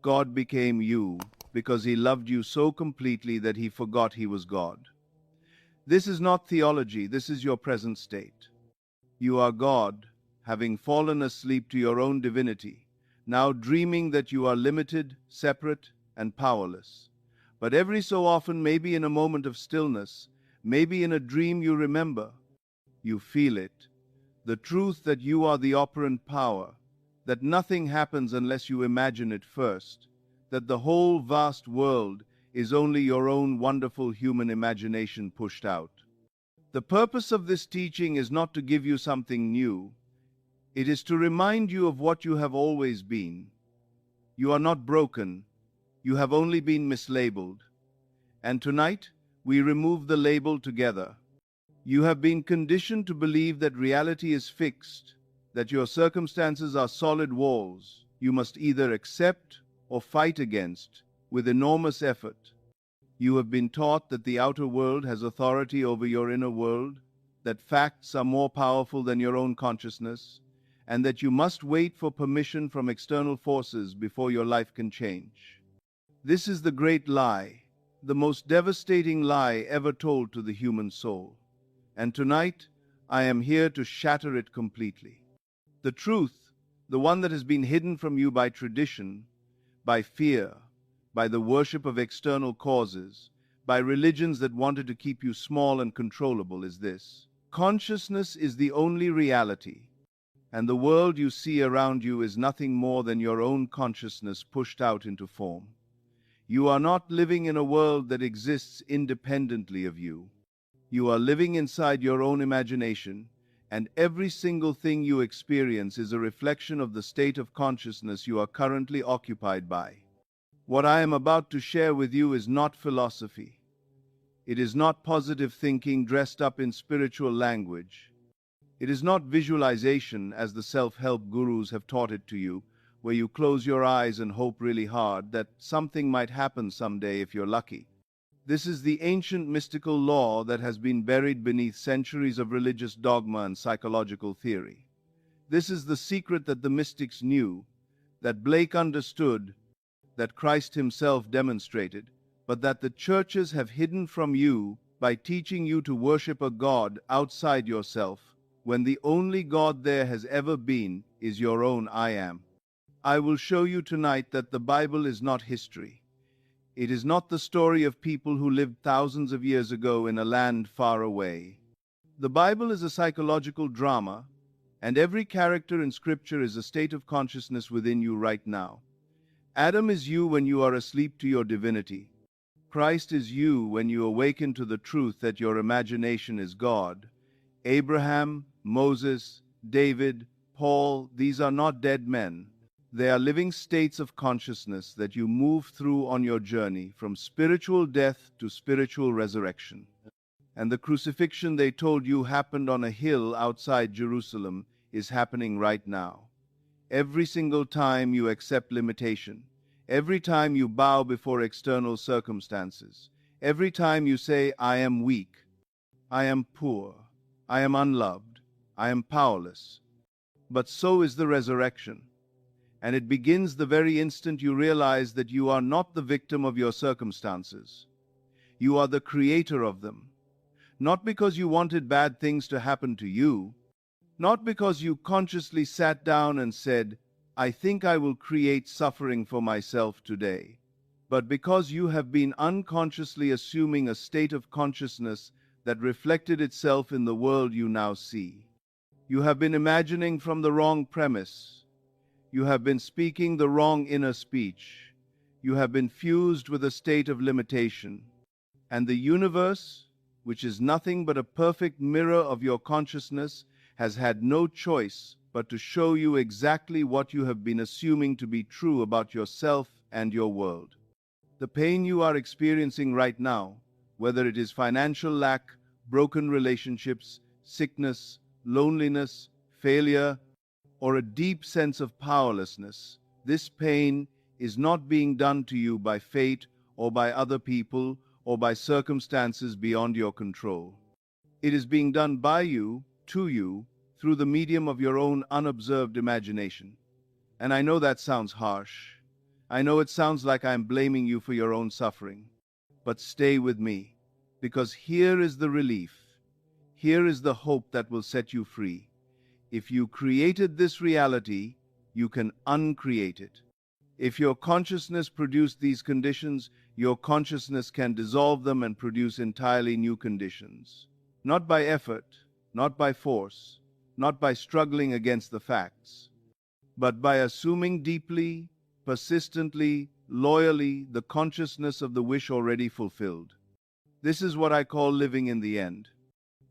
God became you because he loved you so completely that he forgot he was God. This is not theology, this is your present state. You are God, having fallen asleep to your own divinity, now dreaming that you are limited, separate, and powerless. But every so often, maybe in a moment of stillness, maybe in a dream you remember, you feel it, the truth that you are the operant power, that nothing happens unless you imagine it first, that the whole vast world is only your own wonderful human imagination pushed out. The purpose of this teaching is not to give you something new. It is to remind you of what you have always been. You are not broken. You have only been mislabeled. And tonight, we remove the label together. You have been conditioned to believe that reality is fixed, that your circumstances are solid walls you must either accept or fight against with enormous effort. You have been taught that the outer world has authority over your inner world, that facts are more powerful than your own consciousness, and that you must wait for permission from external forces before your life can change. This is the great lie, the most devastating lie ever told to the human soul. And tonight, I am here to shatter it completely. The truth, the one that has been hidden from you by tradition, by fear, by the worship of external causes, by religions that wanted to keep you small and controllable, is this: consciousness is the only reality, and the world you see around you is nothing more than your own consciousness pushed out into form. You are not living in a world that exists independently of you. You are living inside your own imagination, and every single thing you experience is a reflection of the state of consciousness you are currently occupied by. What I am about to share with you is not philosophy. It is not positive thinking dressed up in spiritual language. It is not visualization as the self-help gurus have taught it to you, where you close your eyes and hope really hard that something might happen someday if you're lucky. This is the ancient mystical law that has been buried beneath centuries of religious dogma and psychological theory. This is the secret that the mystics knew, that Blake understood, that Christ himself demonstrated, but that the churches have hidden from you by teaching you to worship a God outside yourself, when the only God there has ever been is your own I am. I will show you tonight that the Bible is not history. It is not the story of people who lived thousands of years ago in a land far away. The Bible is a psychological drama, and every character in Scripture is a state of consciousness within you right now. Adam is you when you are asleep to your divinity. Christ is you when you awaken to the truth that your imagination is God. Abraham, Moses, David, Paul, these are not dead men. They are living states of consciousness that you move through on your journey from spiritual death to spiritual resurrection. And the crucifixion they told you happened on a hill outside Jerusalem is happening right now. Every single time you accept limitation, every time you bow before external circumstances, every time you say, I am weak, I am poor, I am unloved, I am powerless. But so is the resurrection. And it begins the very instant you realize that you are not the victim of your circumstances. You are the creator of them. Not because you wanted bad things to happen to you, not because you consciously sat down and said, I think I will create suffering for myself today, but because you have been unconsciously assuming a state of consciousness that reflected itself in the world you now see. You have been imagining from the wrong premise. You have been speaking the wrong inner speech. You have been fused with a state of limitation. And the universe, which is nothing but a perfect mirror of your consciousness, has had no choice but to show you exactly what you have been assuming to be true about yourself and your world. The pain you are experiencing right now, whether it is financial lack, broken relationships, sickness, loneliness, failure, or a deep sense of powerlessness, this pain is not being done to you by fate or by other people or by circumstances beyond your control. It is being done by you, to you, through the medium of your own unobserved imagination. And I know that sounds harsh, I know it sounds like I'm blaming you for your own suffering, but stay with me, because here is the relief. Here is the hope that will set you free. If you created this reality, you can uncreate it. If your consciousness produced these conditions, your consciousness can dissolve them and produce entirely new conditions. Not by effort, not by force, not by struggling against the facts, but by assuming deeply, persistently, loyally the consciousness of the wish already fulfilled. This is what I call living in the end.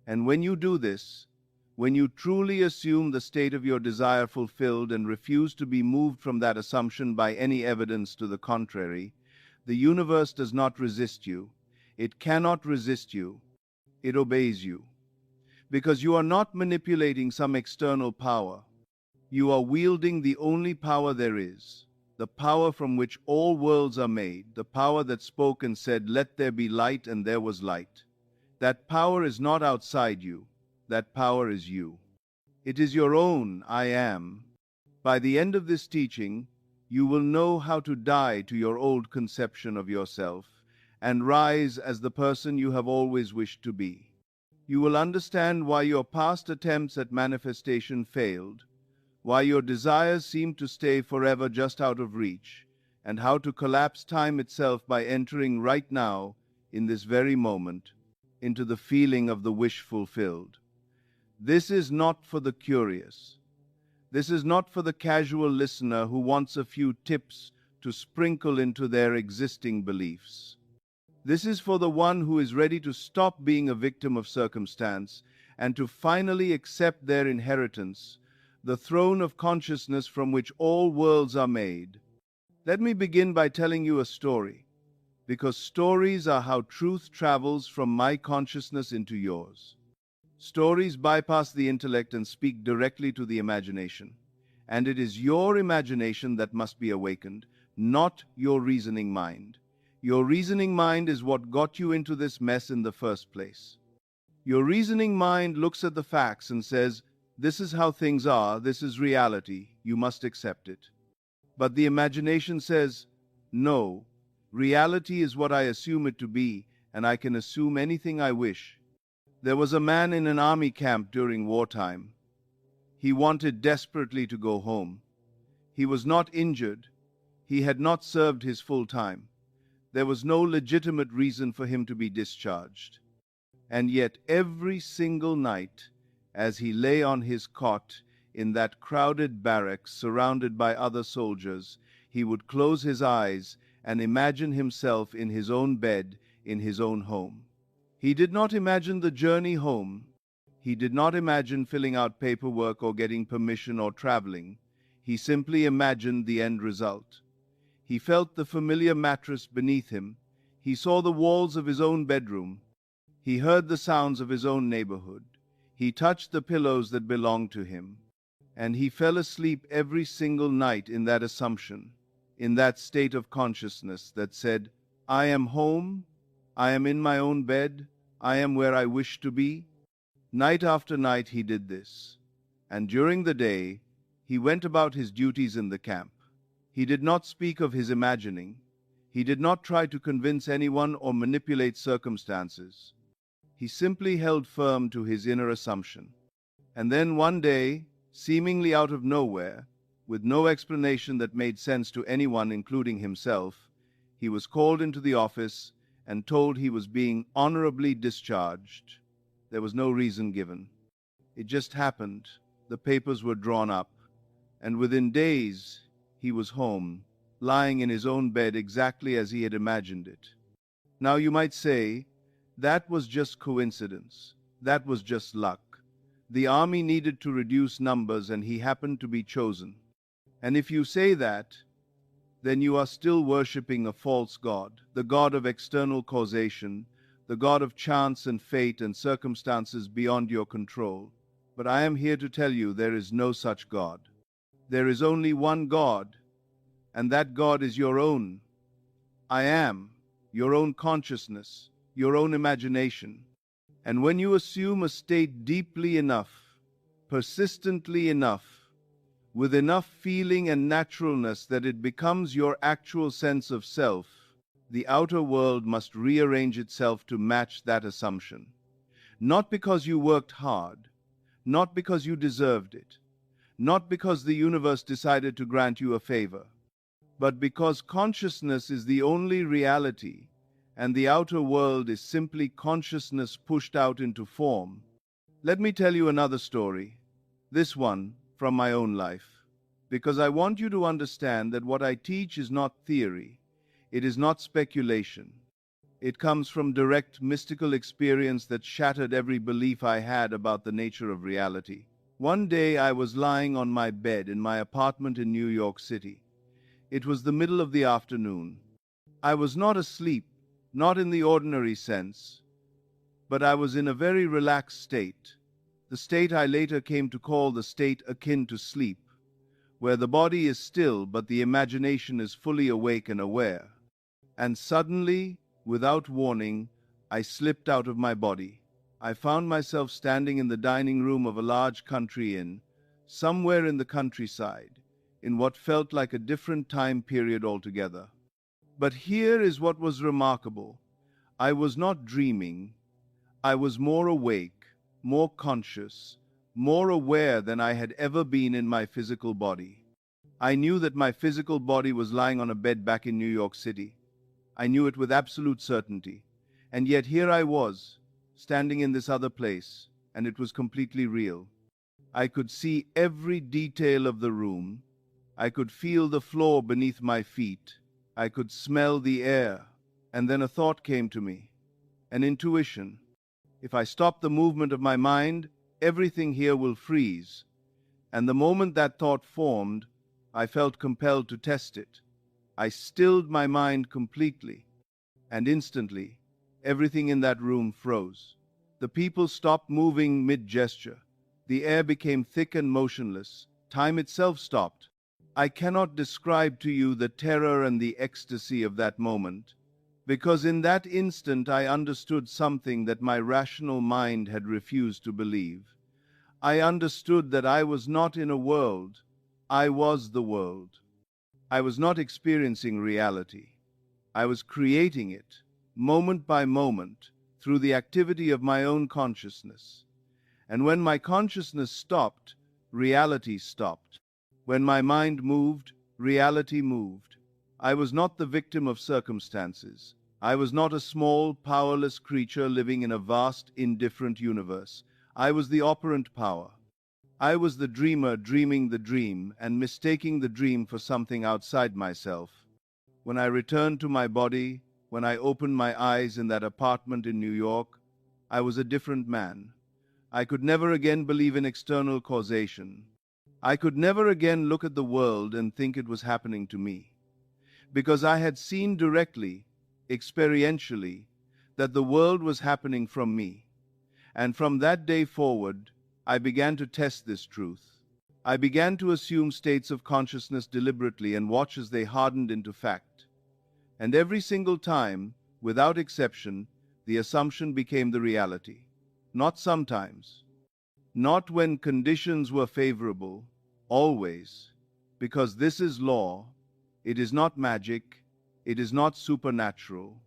And when you do this, when you truly assume the state of your desire fulfilled and refuse to be moved from that assumption by any evidence to the contrary, the universe does not resist you. It cannot resist you. It obeys you. Because you are not manipulating some external power. You are wielding the only power there is, the power from which all worlds are made, the power that spoke and said, "Let there be light," and there was light. That power is not outside you. That power is you. It is your own I am. By the end of this teaching, you will know how to die to your old conception of yourself and rise as the person you have always wished to be. You will understand why your past attempts at manifestation failed, why your desires seem to stay forever just out of reach, and how to collapse time itself by entering right now, in this very moment, into the feeling of the wish fulfilled. This is not for the curious. This is not for the casual listener who wants a few tips to sprinkle into their existing beliefs. This is for the one who is ready to stop being a victim of circumstance and to finally accept their inheritance, the throne of consciousness from which all worlds are made. Let me begin by telling you a story, because stories are how truth travels from my consciousness into yours. Stories bypass the intellect and speak directly to the imagination, and it is your imagination that must be awakened, not your reasoning mind. Your reasoning mind is what got you into this mess in the first place. Your reasoning mind looks at the facts and says, "This is how things are, this is reality, you must accept it." But the imagination says, "No, reality is what I assume it to be, and I can assume anything I wish." There was a man in an army camp during wartime. He wanted desperately to go home. He was not injured. He had not served his full time. There was no legitimate reason for him to be discharged. And yet every single night, as he lay on his cot in that crowded barracks surrounded by other soldiers, he would close his eyes and imagine himself in his own bed in his own home. He did not imagine the journey home. He did not imagine filling out paperwork or getting permission or traveling. He simply imagined the end result. He felt the familiar mattress beneath him. He saw the walls of his own bedroom. He heard the sounds of his own neighborhood. He touched the pillows that belonged to him. And he fell asleep every single night in that assumption, in that state of consciousness that said, "I am home, I am in my own bed, I am where I wish to be." Night after night he did this. And during the day, he went about his duties in the camp. He did not speak of his imagining. He did not try to convince anyone or manipulate circumstances. He simply held firm to his inner assumption. And then one day, seemingly out of nowhere, with no explanation that made sense to anyone including himself, he was called into the office and told he was being honorably discharged. There was no reason given. It just happened. The papers were drawn up, and within days he was home, lying in his own bed exactly as he had imagined it. Now you might say, that was just coincidence. That was just luck. The army needed to reduce numbers and he happened to be chosen. And if you say that, then you are still worshipping a false god, the god of external causation, the god of chance and fate and circumstances beyond your control. But I am here to tell you there is no such god. There is only one God, and that God is your own. I am, your own consciousness, your own imagination. And when you assume a state deeply enough, persistently enough, with enough feeling and naturalness that it becomes your actual sense of self, the outer world must rearrange itself to match that assumption. Not because you worked hard, not because you deserved it, not because the universe decided to grant you a favor, but because consciousness is the only reality, and the outer world is simply consciousness pushed out into form. Let me tell you another story, this one from my own life, because I want you to understand that what I teach is not theory, it is not speculation. It comes from direct mystical experience that shattered every belief I had about the nature of reality. One day I was lying on my bed in my apartment in New York City. It was the middle of the afternoon. I was not asleep, not in the ordinary sense, but I was in a very relaxed state, the state I later came to call the state akin to sleep, where the body is still but the imagination is fully awake and aware. And suddenly, without warning, I slipped out of my body. I found myself standing in the dining room of a large country inn, somewhere in the countryside, in what felt like a different time period altogether. But here is what was remarkable. I was not dreaming. I was more awake, more conscious, more aware than I had ever been in my physical body. I knew that my physical body was lying on a bed back in New York City. I knew it with absolute certainty. And yet here I was, standing in this other place, and it was completely real. I could see every detail of the room. I could feel the floor beneath my feet. I could smell the air. And then a thought came to me, an intuition. If I stop the movement of my mind, everything here will freeze. And the moment that thought formed, I felt compelled to test it. I stilled my mind completely, and instantly, everything in that room froze. The people stopped moving mid-gesture. The air became thick and motionless. Time itself stopped. I cannot describe to you the terror and the ecstasy of that moment, because in that instant I understood something that my rational mind had refused to believe. I understood that I was not in a world, I was the world. I was not experiencing reality. I was creating it, moment by moment, through the activity of my own consciousness. And when my consciousness stopped, reality stopped. When my mind moved, reality moved. I was not the victim of circumstances. I was not a small, powerless creature living in a vast, indifferent universe. I was the operant power. I was the dreamer dreaming the dream and mistaking the dream for something outside myself. When I returned to my body, when I opened my eyes in that apartment in New York, I was a different man. I could never again believe in external causation. I could never again look at the world and think it was happening to me. Because I had seen directly, experientially, that the world was happening from me. And from that day forward, I began to test this truth. I began to assume states of consciousness deliberately and watch as they hardened into fact. And every single time, without exception, the assumption became the reality. Not sometimes. Not when conditions were favorable. Always. Because this is law. It is not magic. It is not supernatural.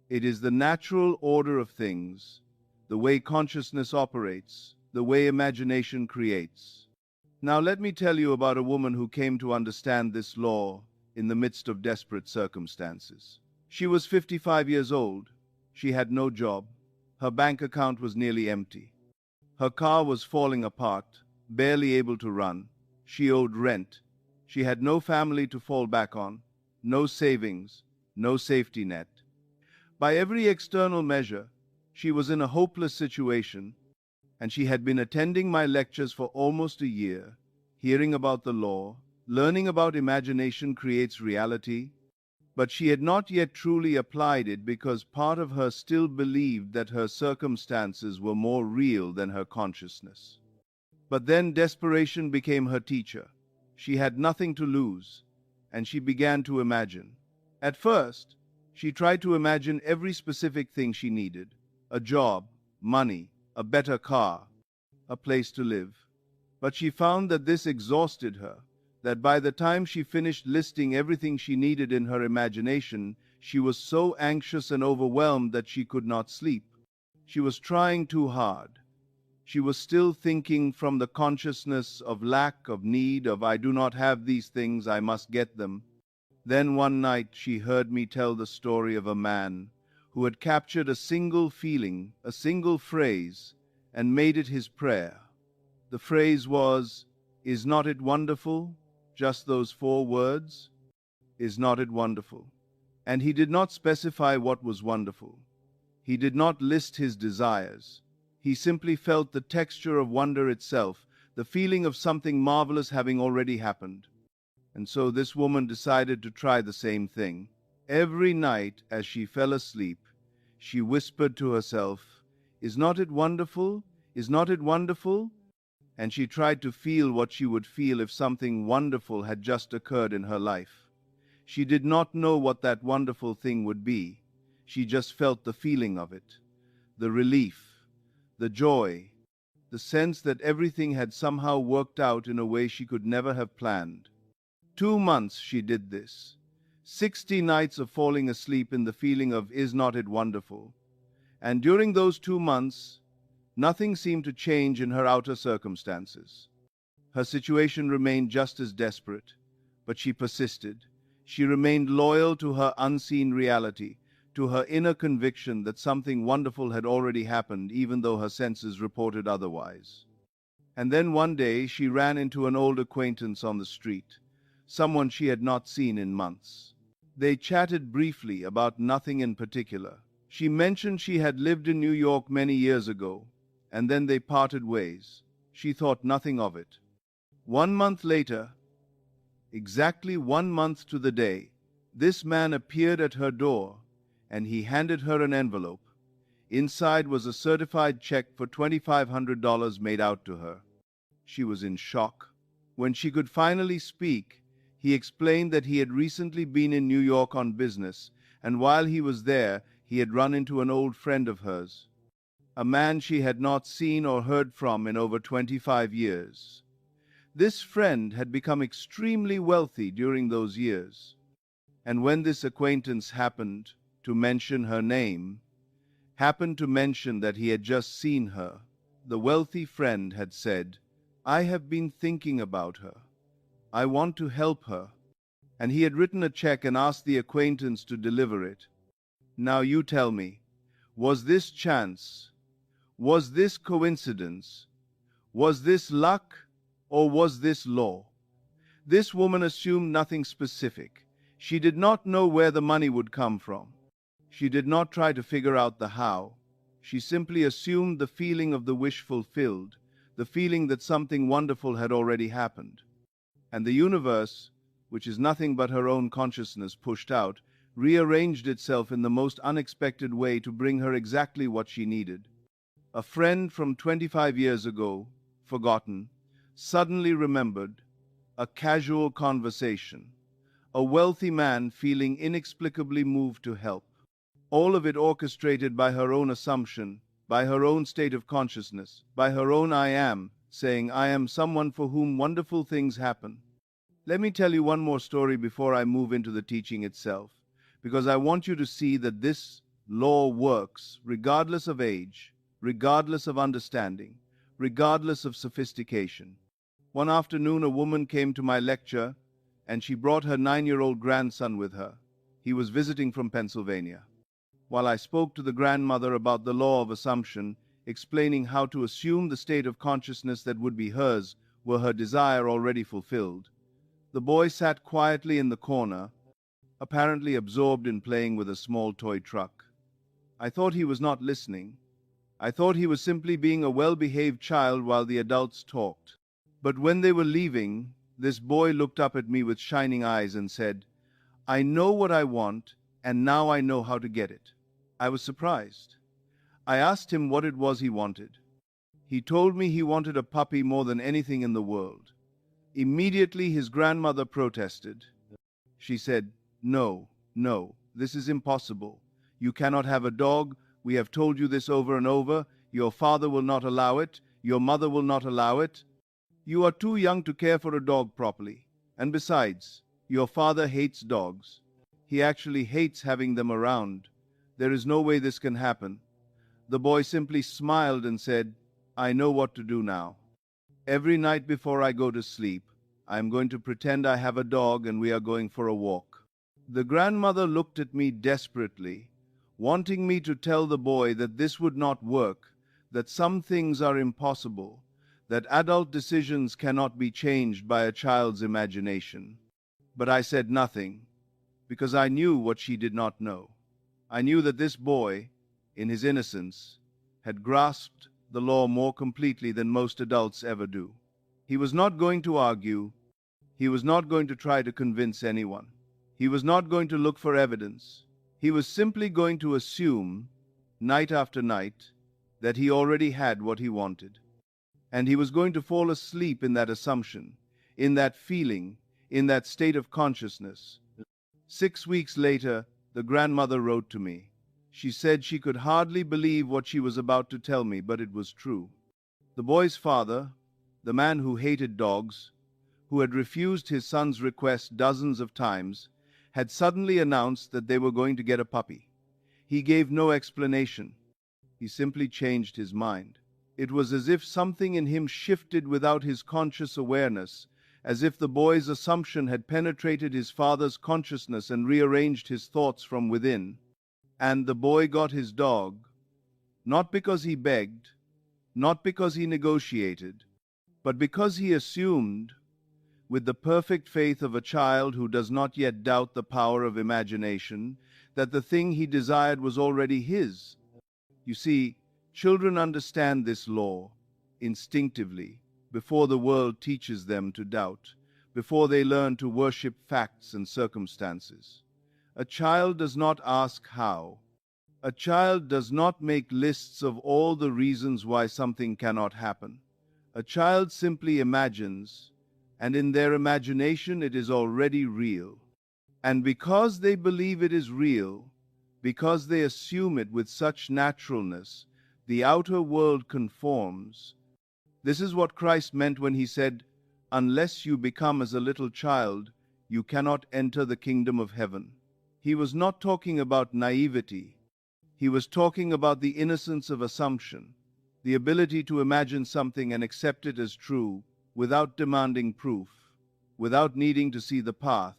It is the natural order of things, the way consciousness operates, the way imagination creates. Now let me tell you about a woman who came to understand this law in the midst of desperate circumstances. She was 55 years old. She had no job. Her bank account was nearly empty. Her car was falling apart, barely able to run. She owed rent. She had no family to fall back on, no savings, no safety net. By every external measure, she was in a hopeless situation, and she had been attending my lectures for almost a year, hearing about the law, learning about imagination creates reality, but she had not yet truly applied it because part of her still believed that her circumstances were more real than her consciousness. But then desperation became her teacher. She had nothing to lose, and she began to imagine. At first, she tried to imagine every specific thing she needed: a job, money, a better car, a place to live. But she found that this exhausted her. that by the time she finished listing everything she needed in her imagination, she was so anxious and overwhelmed that she could not sleep. She was trying too hard. She was still thinking from the consciousness of lack, of need, of I do not have these things, I must get them. Then one night she heard me tell the story of a man who had captured a single feeling, a single phrase, and made it his prayer. The phrase was, "Is not it wonderful?" Just those 4 words. Is not it wonderful? And he did not specify what was wonderful. He did not list his desires. He simply felt the texture of wonder itself, the feeling of something marvelous having already happened. And so this woman decided to try the same thing. Every night as she fell asleep, she whispered to herself, "Is not it wonderful? Is not it wonderful?" And she tried to feel what she would feel if something wonderful had just occurred in her life. She did not know what that wonderful thing would be. She just felt the feeling of it, the relief, the joy, the sense that everything had somehow worked out in a way she could never have planned. 2 months she did this. 60 nights of falling asleep in the feeling of "Is not it wonderful?" And during those 2 months, nothing seemed to change in her outer circumstances. Her situation remained just as desperate, but she persisted. She remained loyal to her unseen reality, to her inner conviction that something wonderful had already happened, even though her senses reported otherwise. And then one day she ran into an old acquaintance on the street, someone she had not seen in months. They chatted briefly about nothing in particular. She mentioned she had lived in New York many years ago, and then they parted ways. She thought nothing of it. 1 month later, exactly 1 month to the day, this man appeared at her door, and he handed her an envelope. Inside was a certified check for $2,500 made out to her. She was in shock. When she could finally speak, he explained that he had recently been in New York on business, and while he was there, he had run into an old friend of hers, a man she had not seen or heard from in over 25 years. This friend had become extremely wealthy during those years, and when this acquaintance happened to mention her name, happened to mention that he had just seen her, the wealthy friend had said, "I have been thinking about her. I want to help her." And he had written a check and asked the acquaintance to deliver it. Now you tell me, was this chance? Was this coincidence? Was this luck? Or was this law? This woman assumed nothing specific. She did not know where the money would come from. She did not try to figure out the how. She simply assumed the feeling of the wish fulfilled, the feeling that something wonderful had already happened. And the universe, which is nothing but her own consciousness pushed out, rearranged itself in the most unexpected way to bring her exactly what she needed. A friend from 25 years ago, forgotten, suddenly remembered, a casual conversation, a wealthy man feeling inexplicably moved to help. All of it orchestrated by her own assumption, by her own state of consciousness, by her own "I am," saying, "I am someone for whom wonderful things happen." Let me tell you one more story before I move into the teaching itself, because I want you to see that this law works regardless of age, regardless of understanding, regardless of sophistication. One afternoon, a woman came to my lecture, and she brought her 9-year-old grandson with her. He was visiting from Pennsylvania. While I spoke to the grandmother about the law of assumption, explaining how to assume the state of consciousness that would be hers were her desire already fulfilled, the boy sat quietly in the corner, apparently absorbed in playing with a small toy truck. I thought he was not listening. I thought he was simply being a well-behaved child while the adults talked. But when they were leaving, this boy looked up at me with shining eyes and said, "I know what I want, and now I know how to get it." I was surprised. I asked him what it was he wanted. He told me he wanted a puppy more than anything in the world. Immediately his grandmother protested. She said, "No, no, this is impossible. You cannot have a dog. We have told you this over and over. Your father will not allow it. Your mother will not allow it. You are too young to care for a dog properly, And besides, your father hates dogs. He actually hates having them around. There is no way this can happen." The boy simply smiled and said, "I know what to do now. Every night before I go to sleep, I am going to pretend I have a dog and we are going for a walk." The grandmother looked at me desperately, wanting me to tell the boy that this would not work, that some things are impossible, that adult decisions cannot be changed by a child's imagination. But I said nothing, because I knew what she did not know. I knew that this boy, in his innocence, had grasped the law more completely than most adults ever do. He was not going to argue. He was not going to try to convince anyone. He was not going to look for evidence. He was simply going to assume, night after night, that he already had what he wanted. And he was going to fall asleep in that assumption, in that feeling, in that state of consciousness. 6 weeks later, the grandmother wrote to me. She said she could hardly believe what she was about to tell me, but it was true. The boy's father, the man who hated dogs, who had refused his son's request dozens of times, had suddenly announced that they were going to get a puppy. He gave no explanation. He simply changed his mind. It was as if something in him shifted without his conscious awareness, as if the boy's assumption had penetrated his father's consciousness and rearranged his thoughts from within. And the boy got his dog, not because he begged, not because he negotiated, but because he assumed, with the perfect faith of a child who does not yet doubt the power of imagination, that the thing he desired was already his. You see, children understand this law instinctively, before the world teaches them to doubt, before they learn to worship facts and circumstances. A child does not ask how. A child does not make lists of all the reasons why something cannot happen. A child simply imagines, and in their imagination it is already real. And because they believe it is real, because they assume it with such naturalness, the outer world conforms. This is what Christ meant when he said, "Unless you become as a little child, you cannot enter the kingdom of heaven." He was not talking about naivety. He was talking about the innocence of assumption, the ability to imagine something and accept it as true without demanding proof, without needing to see the path,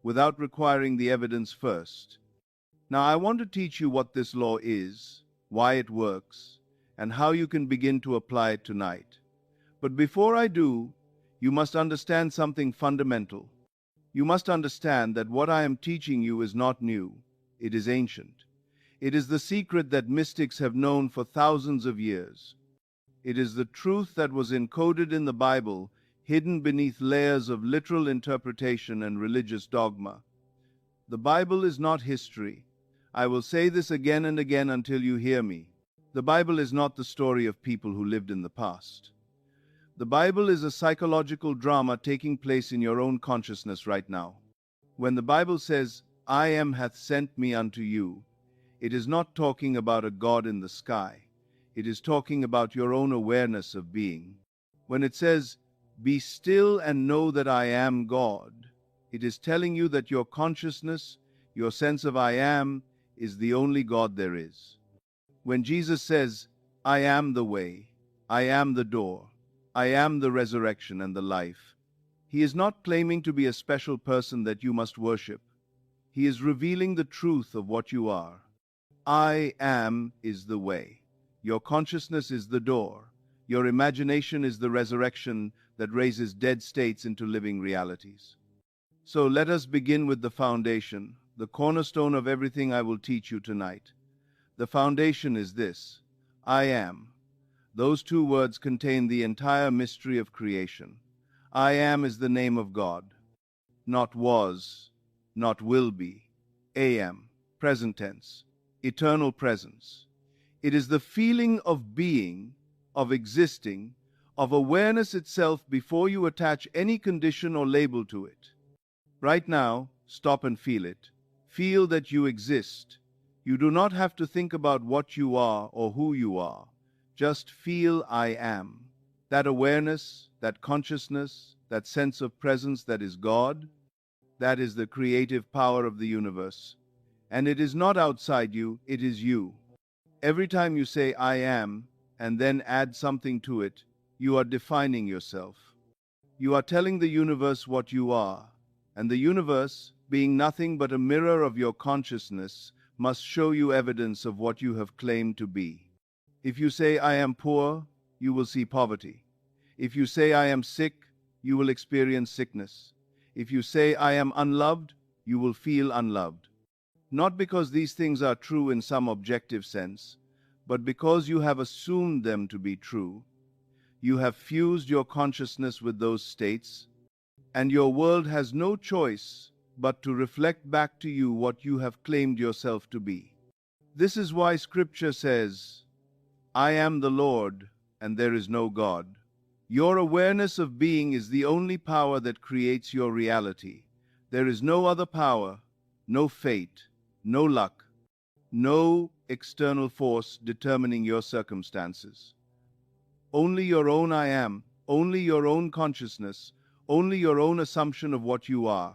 without requiring the evidence first. Now, I want to teach you what this law is, why it works, and how you can begin to apply it tonight. But before I do, you must understand something fundamental. You must understand that what I am teaching you is not new. It is ancient. It is the secret that mystics have known for thousands of years. It is the truth that was encoded in the Bible, hidden beneath layers of literal interpretation and religious dogma. The Bible is not history. I will say this again and again until you hear me. The Bible is not the story of people who lived in the past. The Bible is a psychological drama taking place in your own consciousness right now. When the Bible says, "I am hath sent me unto you," it is not talking about a God in the sky. It is talking about your own awareness of being. When it says, "Be still and know that I am God," it is telling you that your consciousness, your sense of I am, is the only God there is. When Jesus says, "I am the way, I am the door, I am the resurrection and the life," he is not claiming to be a special person that you must worship. He is revealing the truth of what you are. I am is the way. Your consciousness is the door. Your imagination is the resurrection that raises dead states into living realities. So let us begin with the foundation, the cornerstone of everything I will teach you tonight. The foundation is this: I am. Those two words contain the entire mystery of creation. I am is the name of God. Not was, not will be. Am, present tense, eternal presence. It is the feeling of being, of existing, of awareness itself before you attach any condition or label to it. Right now, stop and feel it. Feel that you exist. You do not have to think about what you are or who you are. Just feel I am. That awareness, that consciousness, that sense of presence that is God, that is the creative power of the universe. And it is not outside you, it is you. Every time you say, I am, and then add something to it, you are defining yourself. You are telling the universe what you are, and the universe, being nothing but a mirror of your consciousness, must show you evidence of what you have claimed to be. If you say, I am poor, you will see poverty. If you say, I am sick, you will experience sickness. If you say, I am unloved, you will feel unloved. Not because these things are true in some objective sense, but because you have assumed them to be true. You have fused your consciousness with those states, and your world has no choice but to reflect back to you what you have claimed yourself to be. This is why Scripture says, I am the Lord, and there is no God. Your awareness of being is the only power that creates your reality. There is no other power, no fate, no luck, no external force determining your circumstances. Only your own I am, only your own consciousness, only your own assumption of what you are.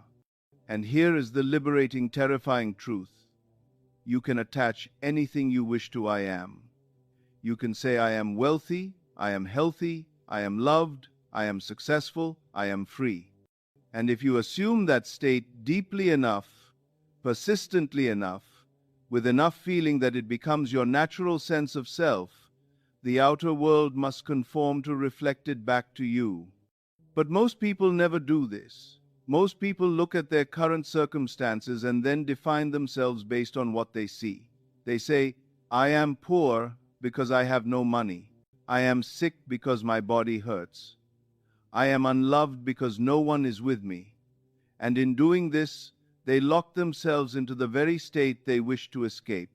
And here is the liberating, terrifying truth. You can attach anything you wish to I am. You can say, I am wealthy, I am healthy, I am loved, I am successful, I am free. And if you assume that state deeply enough, persistently enough, with enough feeling that it becomes your natural sense of self, the outer world must conform to reflect it back to you. But most people never do this. Most people look at their current circumstances and then define themselves based on what they see. They say, I am poor because I have no money. I am sick because my body hurts. I am unloved because no one is with me. And in doing this, they lock themselves into the very state they wish to escape.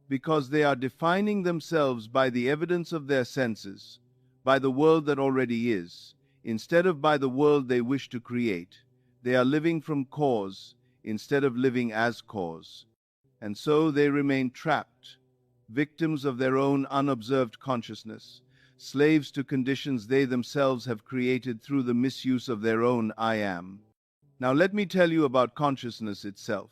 Because they are defining themselves by the evidence of their senses, by the world that already is, instead of by the world they wish to create. They are living from cause instead of living as cause. And so they remain trapped, victims of their own unobserved consciousness, slaves to conditions they themselves have created through the misuse of their own I am. Now let me tell you about consciousness itself,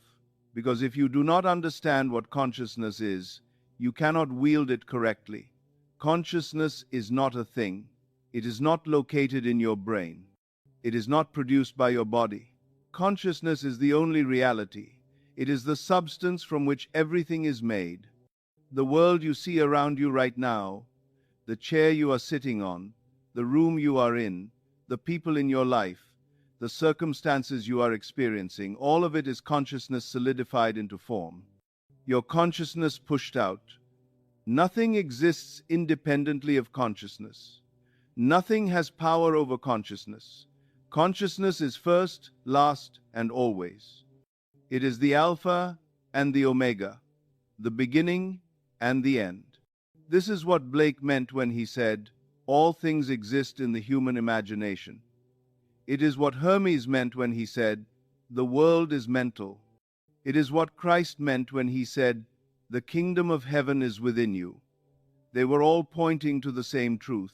because if you do not understand what consciousness is, you cannot wield it correctly. Consciousness is not a thing. It is not located in your brain. It is not produced by your body. Consciousness is the only reality. It is the substance from which everything is made. The world you see around you right now, the chair you are sitting on, the room you are in, the people in your life, the circumstances you are experiencing, all of it is consciousness solidified into form. Your consciousness pushed out. Nothing exists independently of consciousness. Nothing has power over consciousness. Consciousness is first, last, and always. It is the Alpha and the Omega, the beginning and the end. This is what Blake meant when he said, all things exist in the human imagination. It is what Hermes meant when he said, the world is mental. It is what Christ meant when he said, the kingdom of heaven is within you. They were all pointing to the same truth.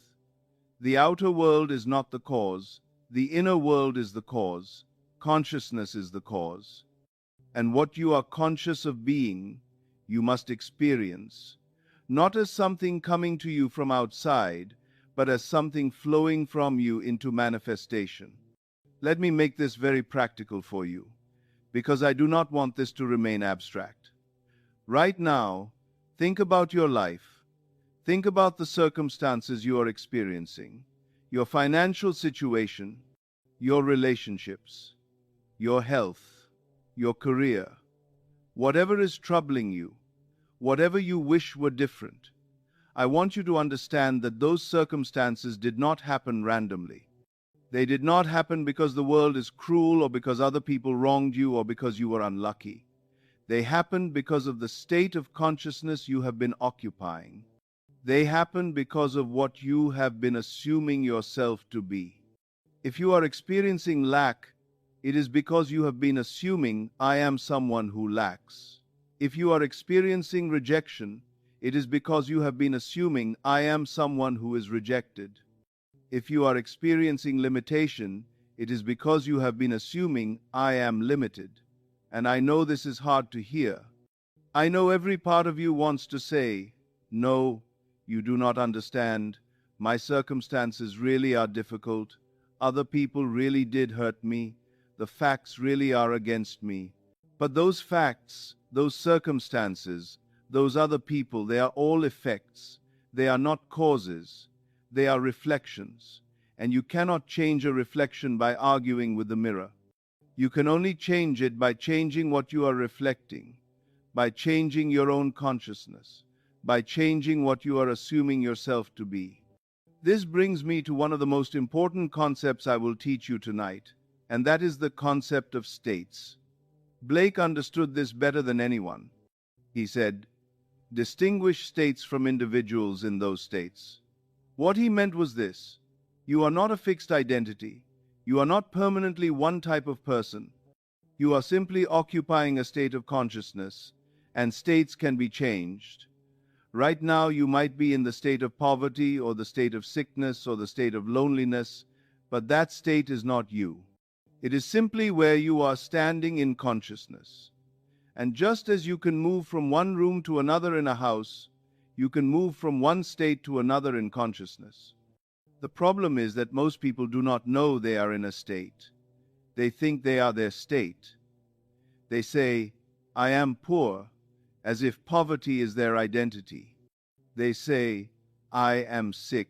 The outer world is not the cause. The inner world is the cause. Consciousness is the cause. And what you are conscious of being, you must experience, not as something coming to you from outside, but as something flowing from you into manifestation. Let me make this very practical for you, because I do not want this to remain abstract. Right now, think about your life. Think about the circumstances you are experiencing, your financial situation, your relationships, your health, your career, whatever is troubling you, whatever you wish were different. I want you to understand that those circumstances did not happen randomly. They did not happen because the world is cruel or because other people wronged you or because you were unlucky. They happened because of the state of consciousness you have been occupying. They happen because of what you have been assuming yourself to be. If you are experiencing lack, it is because you have been assuming, I am someone who lacks. If you are experiencing rejection, it is because you have been assuming, I am someone who is rejected. If you are experiencing limitation, It is because you have been assuming I am limited. And I know this is hard to hear. I know every part of you wants to say, no, you do not understand. My circumstances really are difficult. Other people really did hurt me. The facts really are against me. But those facts, those circumstances, those other people, they are all effects. They are not causes. They are reflections. And you cannot change a reflection by arguing with the mirror. You can only change it by changing what you are reflecting, by changing your own consciousness, by changing what you are assuming yourself to be. This brings me to one of the most important concepts I will teach you tonight, and that is the concept of states. Blake understood this better than anyone. He said, distinguish states from individuals in those states. What he meant was this: you are not a fixed identity. You are not permanently one type of person. You are simply occupying a state of consciousness, and states can be changed. Right now, you might be in the state of poverty, or the state of sickness, or the state of loneliness, but that state is not you. It is simply where you are standing in consciousness. And just as you can move from one room to another in a house, you can move from one state to another in consciousness. The problem is that most people do not know they are in a state. They think they are their state. They say, I am poor, as if poverty is their identity. They say, I am sick,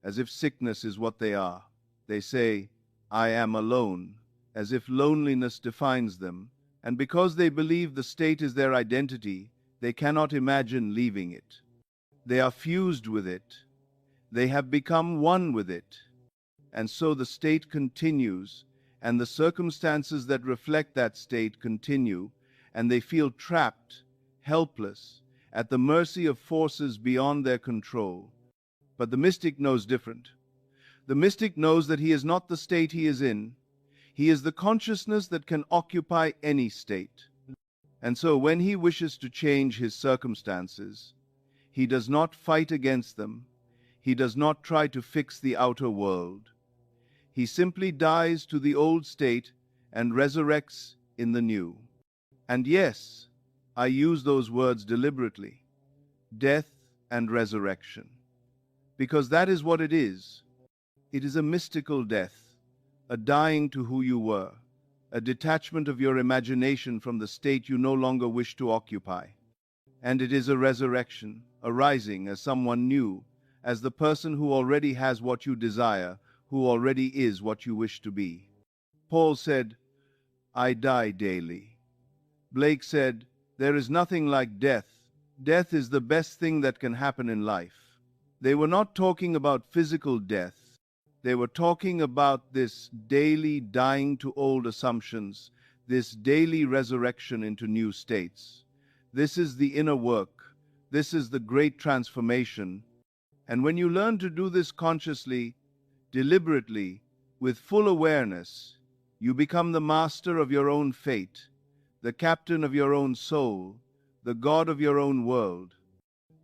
as if sickness is what they are. They say, I am alone, as if loneliness defines them. And because they believe the state is their identity, they cannot imagine leaving it. They are fused with it. They have become one with it. And so the state continues, and the circumstances that reflect that state continue, and they feel trapped, helpless, at the mercy of forces beyond their control. But the mystic knows different. The mystic knows that he is not the state he is in. He is the consciousness that can occupy any state. And so when he wishes to change his circumstances, he does not fight against them. He does not try to fix the outer world. He simply dies to the old state and resurrects in the new. And yes, I use those words deliberately, death and resurrection, because that is what it is. It is a mystical death, a dying to who you were, a detachment of your imagination from the state you no longer wish to occupy. And it is a resurrection, a rising as someone new, as the person who already has what you desire, who already is what you wish to be. Paul said, I die daily. Blake said, there is nothing like death. Death is the best thing that can happen in life. They were not talking about physical death. They were talking about this daily dying to old assumptions, this daily resurrection into new states. This is the inner work. This is the great transformation. And when you learn to do this consciously, deliberately, with full awareness, you become the master of your own fate, the captain of your own soul, the god of your own world.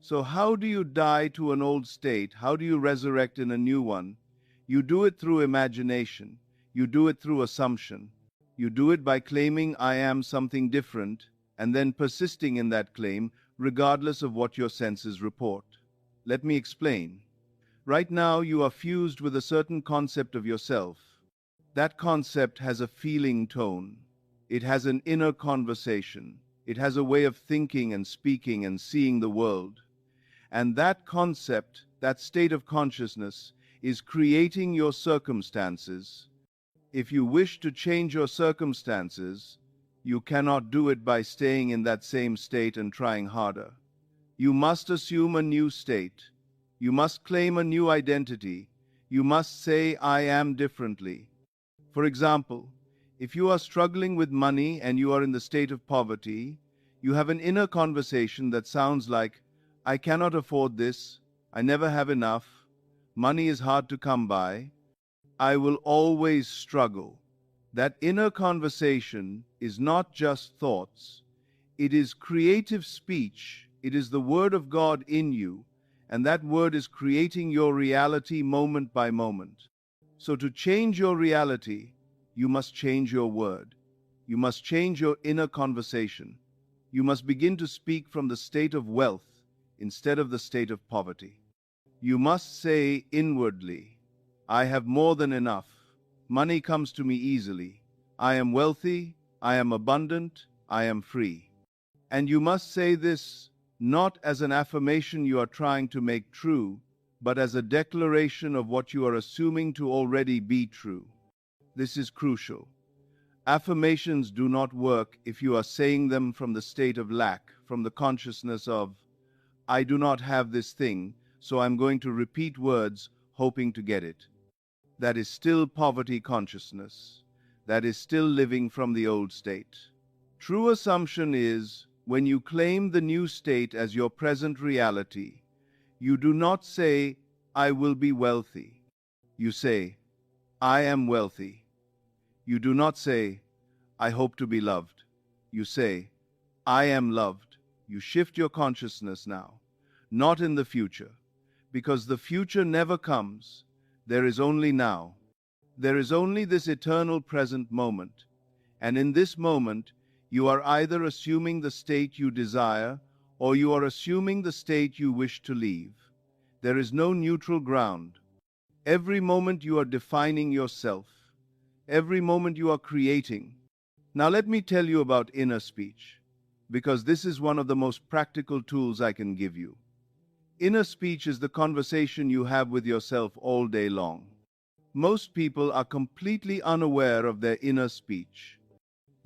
So how do you die to an old state? How do you resurrect in a new one? You do it through imagination. You do it through assumption. You do it by claiming I am something different, and then persisting in that claim, regardless of what your senses report. Let me explain. Right now, you are fused with a certain concept of yourself. That concept has a feeling tone. It has an inner conversation. It has a way of thinking and speaking and seeing the world. And that concept, that state of consciousness, is creating your circumstances. If you wish to change your circumstances, you cannot do it by staying in that same state and trying harder. You must assume a new state. You must claim a new identity. You must say, I am differently. For example, if you are struggling with money and you are in the state of poverty, you have an inner conversation that sounds like, I cannot afford this. I never have enough. Money is hard to come by. I will always struggle. That inner conversation is not just thoughts. It is creative speech. It is the word of God in you, and that word is creating your reality moment by moment. So to change your reality, you must change your word. You must change your inner conversation. You must begin to speak from the state of wealth instead of the state of poverty. You must say inwardly, I have more than enough. Money comes to me easily. I am wealthy. I am abundant. I am free. And you must say this not as an affirmation you are trying to make true, but as a declaration of what you are assuming to already be true. This is crucial. Affirmations do not work if you are saying them from the state of lack, from the consciousness of, I do not have this thing, so I'm going to repeat words hoping to get it. That is still poverty consciousness. That is still living from the old state. True assumption is, when you claim the new state as your present reality, you do not say, I will be wealthy. You say, I am wealthy. You do not say, I hope to be loved. You say, I am loved. You shift your consciousness now, not in the future, because the future never comes. There is only now. There is only this eternal present moment, and in this moment, you are either assuming the state you desire, or you are assuming the state you wish to leave. There is no neutral ground. Every moment you are defining yourself. Every moment you are creating. Now let me tell you about inner speech, because this is one of the most practical tools I can give you. Inner speech is the conversation you have with yourself all day long. Most people are completely unaware of their inner speech.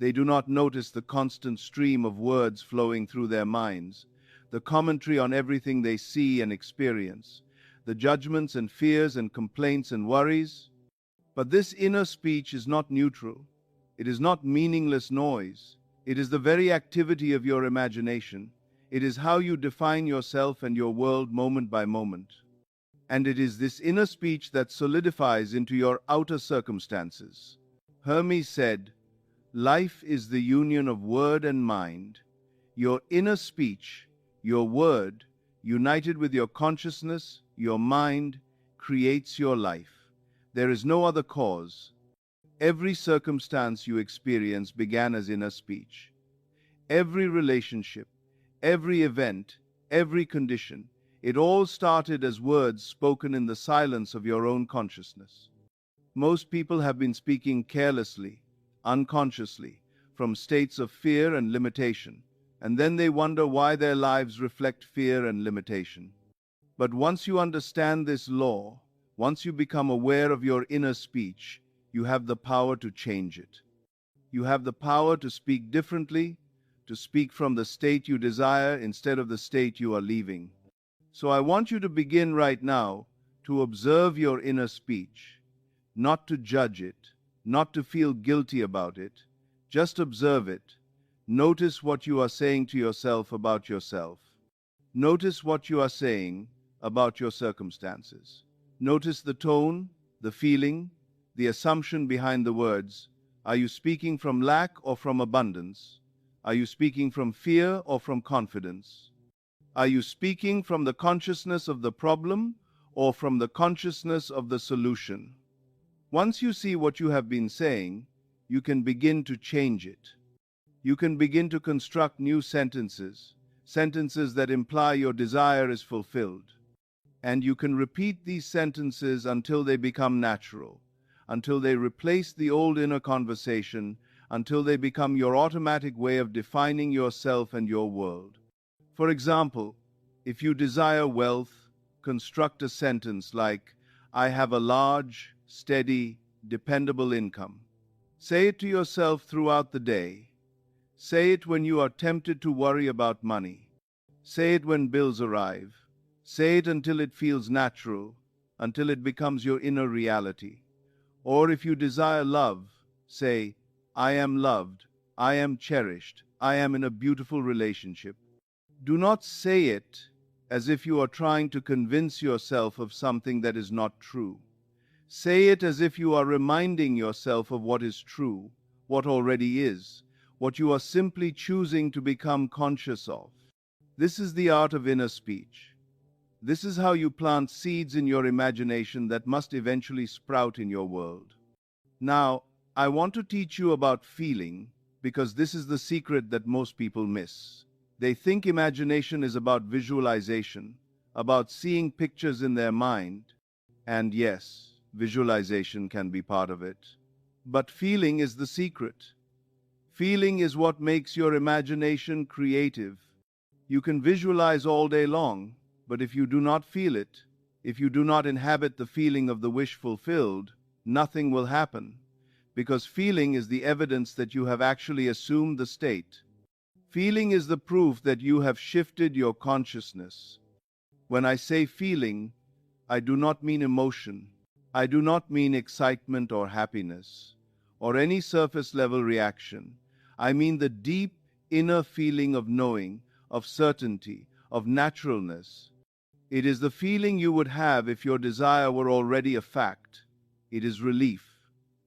They do not notice the constant stream of words flowing through their minds, the commentary on everything they see and experience, the judgments and fears and complaints and worries. But this inner speech is not neutral. It is not meaningless noise. It is the very activity of your imagination. It is how you define yourself and your world moment by moment. And it is this inner speech that solidifies into your outer circumstances. Hermes said, life is the union of word and mind. Your inner speech, your word, united with your consciousness, your mind, creates your life. There is no other cause. Every circumstance you experience began as inner speech. Every relationship, every event, every condition, it all started as words spoken in the silence of your own consciousness. Most people have been speaking carelessly, unconsciously, from states of fear and limitation, and then they wonder why their lives reflect fear and limitation. But once you understand this law, once you become aware of your inner speech, you have the power to change it. You have the power to speak differently, to speak from the state you desire instead of the state you are leaving. So I want you to begin right now to observe your inner speech, not to judge it, not to feel guilty about it. Just observe it. Notice what you are saying to yourself about yourself. Notice what you are saying about your circumstances. Notice the tone, the feeling, the assumption behind the words. Are you speaking from lack or from abundance? Are you speaking from fear or from confidence? Are you speaking from the consciousness of the problem or from the consciousness of the solution? Once you see what you have been saying, you can begin to change it. You can begin to construct new sentences, sentences that imply your desire is fulfilled. And you can repeat these sentences until they become natural, until they replace the old inner conversation, until they become your automatic way of defining yourself and your world. For example, if you desire wealth, construct a sentence like, I have a large, steady, dependable income. Say it to yourself throughout the day. Say it when you are tempted to worry about money. Say it when bills arrive. Say it until it feels natural, until it becomes your inner reality. Or if you desire love, say, I am loved, I am cherished, I am in a beautiful relationship. Do not say it as if you are trying to convince yourself of something that is not true. Say it as if you are reminding yourself of what is true, what already is, what you are simply choosing to become conscious of. This is the art of inner speech. This is how you plant seeds in your imagination that must eventually sprout in your world. Now, I want to teach you about feeling because this is the secret that most people miss. They think imagination is about visualization, about seeing pictures in their mind, and yes, visualization can be part of it. But feeling is the secret. Feeling is what makes your imagination creative. You can visualize all day long, but if you do not feel it, if you do not inhabit the feeling of the wish fulfilled, nothing will happen, because feeling is the evidence that you have actually assumed the state. Feeling is the proof that you have shifted your consciousness. When I say feeling, I do not mean emotion. I do not mean excitement or happiness, or any surface level reaction. I mean the deep inner feeling of knowing, of certainty, of naturalness. It is the feeling you would have if your desire were already a fact. It is relief.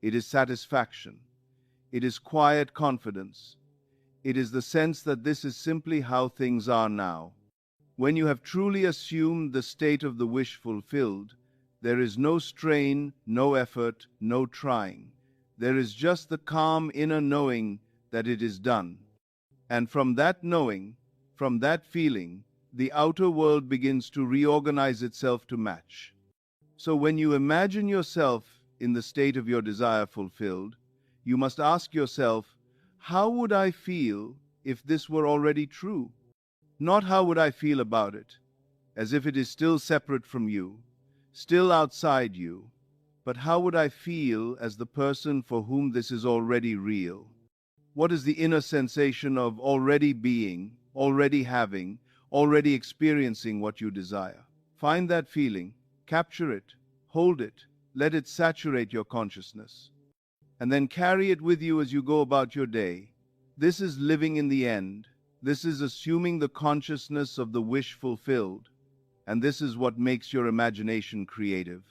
It is satisfaction. It is quiet confidence. It is the sense that this is simply how things are now. When you have truly assumed the state of the wish fulfilled, there is no strain, no effort, no trying. There is just the calm inner knowing that it is done. And from that knowing, from that feeling, the outer world begins to reorganize itself to match. So when you imagine yourself in the state of your desire fulfilled, you must ask yourself, how would I feel if this were already true? Not how would I feel about it, as if it is still separate from you, still outside you, but how would I feel as the person for whom this is already real? What is the inner sensation of already being, already having, already experiencing what you desire? Find that feeling, capture it, hold it, let it saturate your consciousness, and then carry it with you as you go about your day. This is living in the end. This is assuming the consciousness of the wish fulfilled, and this is what makes your imagination creative.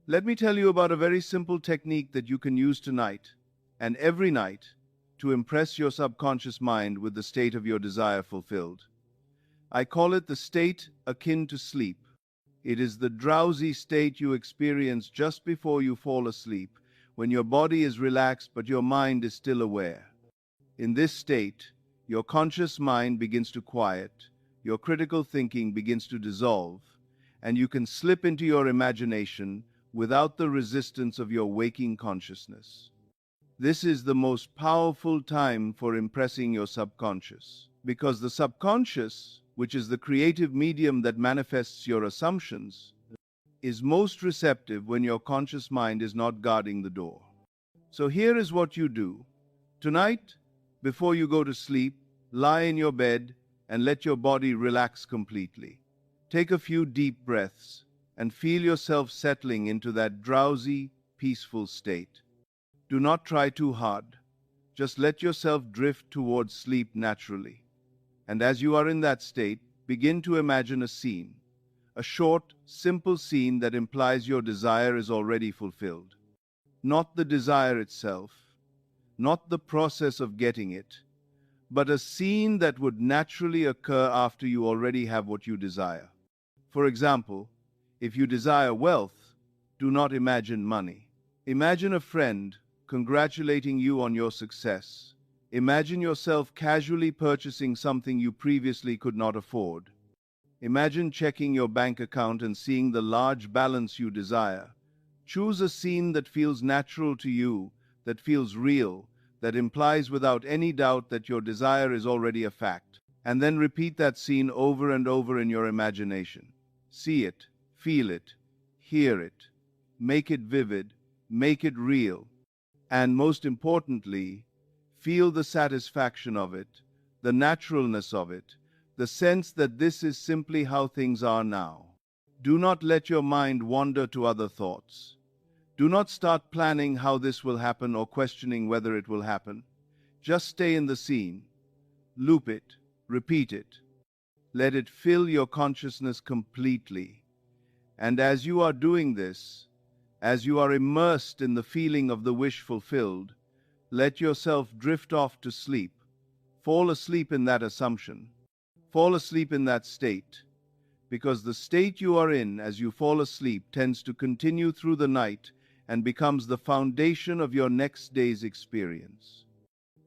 Let me tell you about a very simple technique that you can use tonight and every night to impress your subconscious mind with the state of your desire fulfilled. I call it the state akin to sleep. It is the drowsy state you experience just before you fall asleep, when your body is relaxed but your mind is still aware. In this state, your conscious mind begins to quiet, your critical thinking begins to dissolve, and you can slip into your imagination without the resistance of your waking consciousness. This is the most powerful time for impressing your subconscious, because the subconscious, which is the creative medium that manifests your assumptions, is most receptive when your conscious mind is not guarding the door. So here is what you do. Tonight, before you go to sleep, lie in your bed and let your body relax completely. Take a few deep breaths and feel yourself settling into that drowsy, peaceful state. Do not try too hard. Just let yourself drift towards sleep naturally. And as you are in that state, begin to imagine a scene. A short, simple scene that implies your desire is already fulfilled. Not the desire itself, not the process of getting it, but a scene that would naturally occur after you already have what you desire. For example, if you desire wealth, do not imagine money. Imagine a friend congratulating you on your success. Imagine yourself casually purchasing something you previously could not afford. Imagine checking your bank account and seeing the large balance you desire. Choose a scene that feels natural to you, that feels real, that implies without any doubt that your desire is already a fact. And then repeat that scene over and over in your imagination. See it, feel it, hear it, make it vivid, make it real, and most importantly, feel the satisfaction of it, the naturalness of it, the sense that this is simply how things are now. Do not let your mind wander to other thoughts. Do not start planning how this will happen or questioning whether it will happen. Just stay in the scene. Loop it. Repeat it. Let it fill your consciousness completely. And as you are doing this, as you are immersed in the feeling of the wish fulfilled, let yourself drift off to sleep. Fall asleep in that assumption. Fall asleep in that state. Because the state you are in as you fall asleep tends to continue through the night and becomes the foundation of your next day's experience.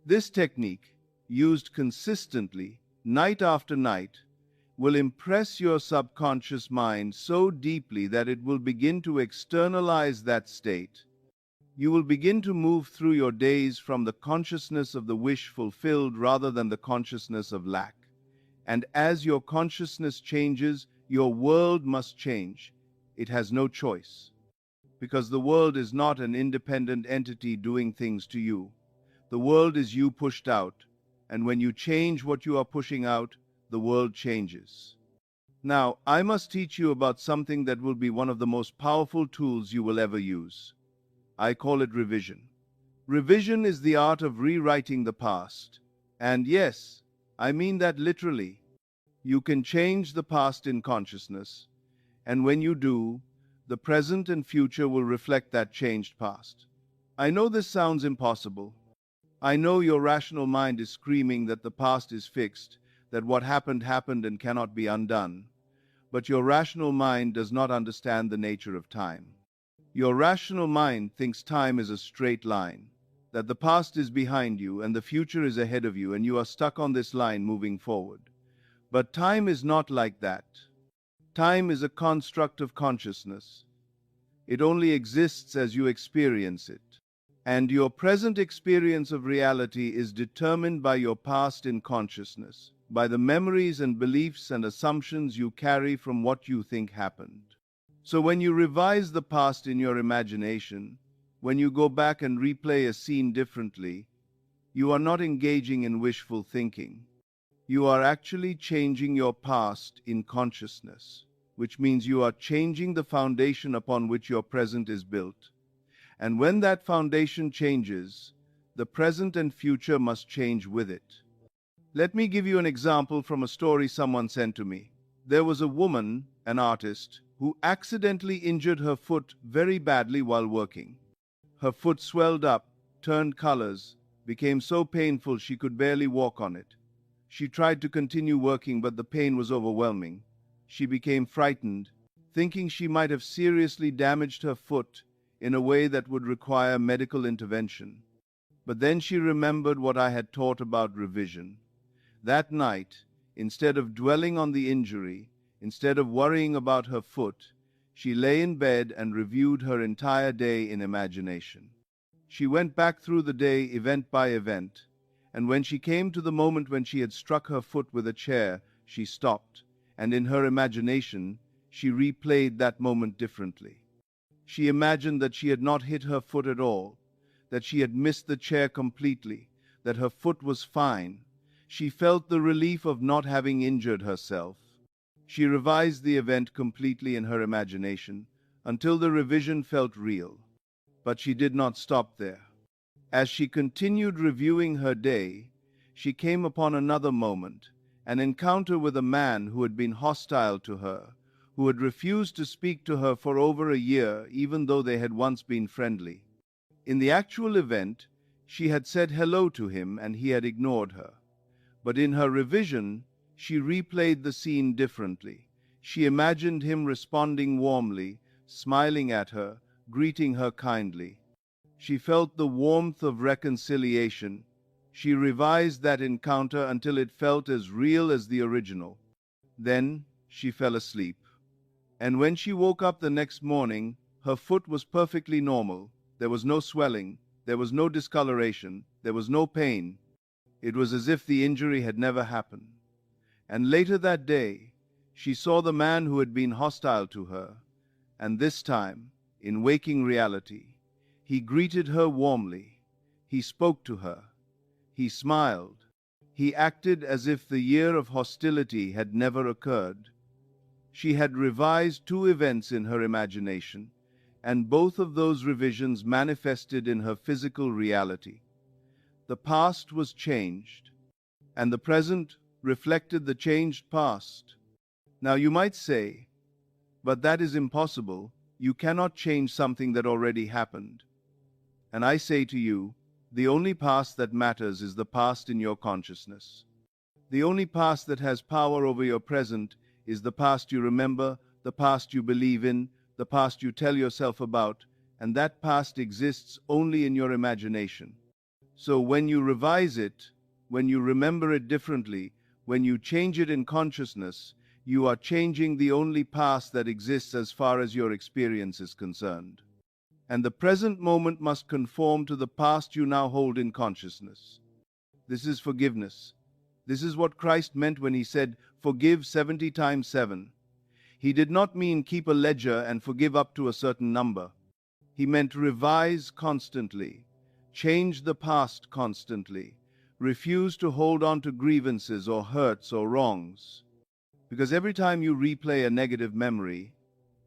This technique, used consistently, night after night, will impress your subconscious mind so deeply that it will begin to externalize that state. You will begin to move through your days from the consciousness of the wish fulfilled rather than the consciousness of lack. And as your consciousness changes, your world must change. It has no choice. Because the world is not an independent entity doing things to you. The world is you pushed out, and when you change what you are pushing out, the world changes. Now, I must teach you about something that will be one of the most powerful tools you will ever use. I call it revision. Revision is the art of rewriting the past. And yes, I mean that literally. You can change the past in consciousness, and when you do, the present and future will reflect that changed past. I know this sounds impossible. I know your rational mind is screaming that the past is fixed, that what happened happened and cannot be undone. But your rational mind does not understand the nature of time. Your rational mind thinks time is a straight line, that the past is behind you and the future is ahead of you and you are stuck on this line moving forward. But time is not like that. Time is a construct of consciousness. It only exists as you experience it. And your present experience of reality is determined by your past in consciousness, by the memories and beliefs and assumptions you carry from what you think happened. So when you revise the past in your imagination, when you go back and replay a scene differently, you are not engaging in wishful thinking. You are actually changing your past in consciousness, which means you are changing the foundation upon which your present is built. And when that foundation changes, the present and future must change with it. Let me give you an example from a story someone sent to me. There was a woman, an artist, who accidentally injured her foot very badly while working. Her foot swelled up, turned colors, became so painful she could barely walk on it. She tried to continue working, but the pain was overwhelming. She became frightened, thinking she might have seriously damaged her foot in a way that would require medical intervention. But then she remembered what I had taught about revision. That night, instead of dwelling on the injury, instead of worrying about her foot, she lay in bed and reviewed her entire day in imagination. She went back through the day event by event, and when she came to the moment when she had struck her foot with a chair, she stopped, and in her imagination, she replayed that moment differently. She imagined that she had not hit her foot at all, that she had missed the chair completely, that her foot was fine. She felt the relief of not having injured herself. She revised the event completely in her imagination until the revision felt real. But she did not stop there. As she continued reviewing her day, she came upon another moment, an encounter with a man who had been hostile to her, who had refused to speak to her for over a year, even though they had once been friendly. In the actual event, she had said hello to him and he had ignored her. But in her revision, she replayed the scene differently. She imagined him responding warmly, smiling at her, greeting her kindly. She felt the warmth of reconciliation. She revised that encounter until it felt as real as the original. Then she fell asleep. And when she woke up the next morning, her foot was perfectly normal. There was no swelling, there was no discoloration, there was no pain. It was as if the injury had never happened. And later that day, she saw the man who had been hostile to her, and this time, in waking reality, he greeted her warmly. He spoke to her. He smiled. He acted as if the year of hostility had never occurred. She had revised two events in her imagination, and both of those revisions manifested in her physical reality. The past was changed, and the present reflected the changed past. Now you might say, but that is impossible. You cannot change something that already happened. And I say to you, the only past that matters is the past in your consciousness. The only past that has power over your present is the past you remember, the past you believe in, the past you tell yourself about, and that past exists only in your imagination. So when you revise it, when you remember it differently, when you change it in consciousness, you are changing the only past that exists as far as your experience is concerned. And the present moment must conform to the past you now hold in consciousness. This is forgiveness. This is what Christ meant when he said, "Forgive 70 times 7." He did not mean keep a ledger and forgive up to a certain number. He meant revise constantly, change the past constantly, refuse to hold on to grievances or hurts or wrongs. Because every time you replay a negative memory,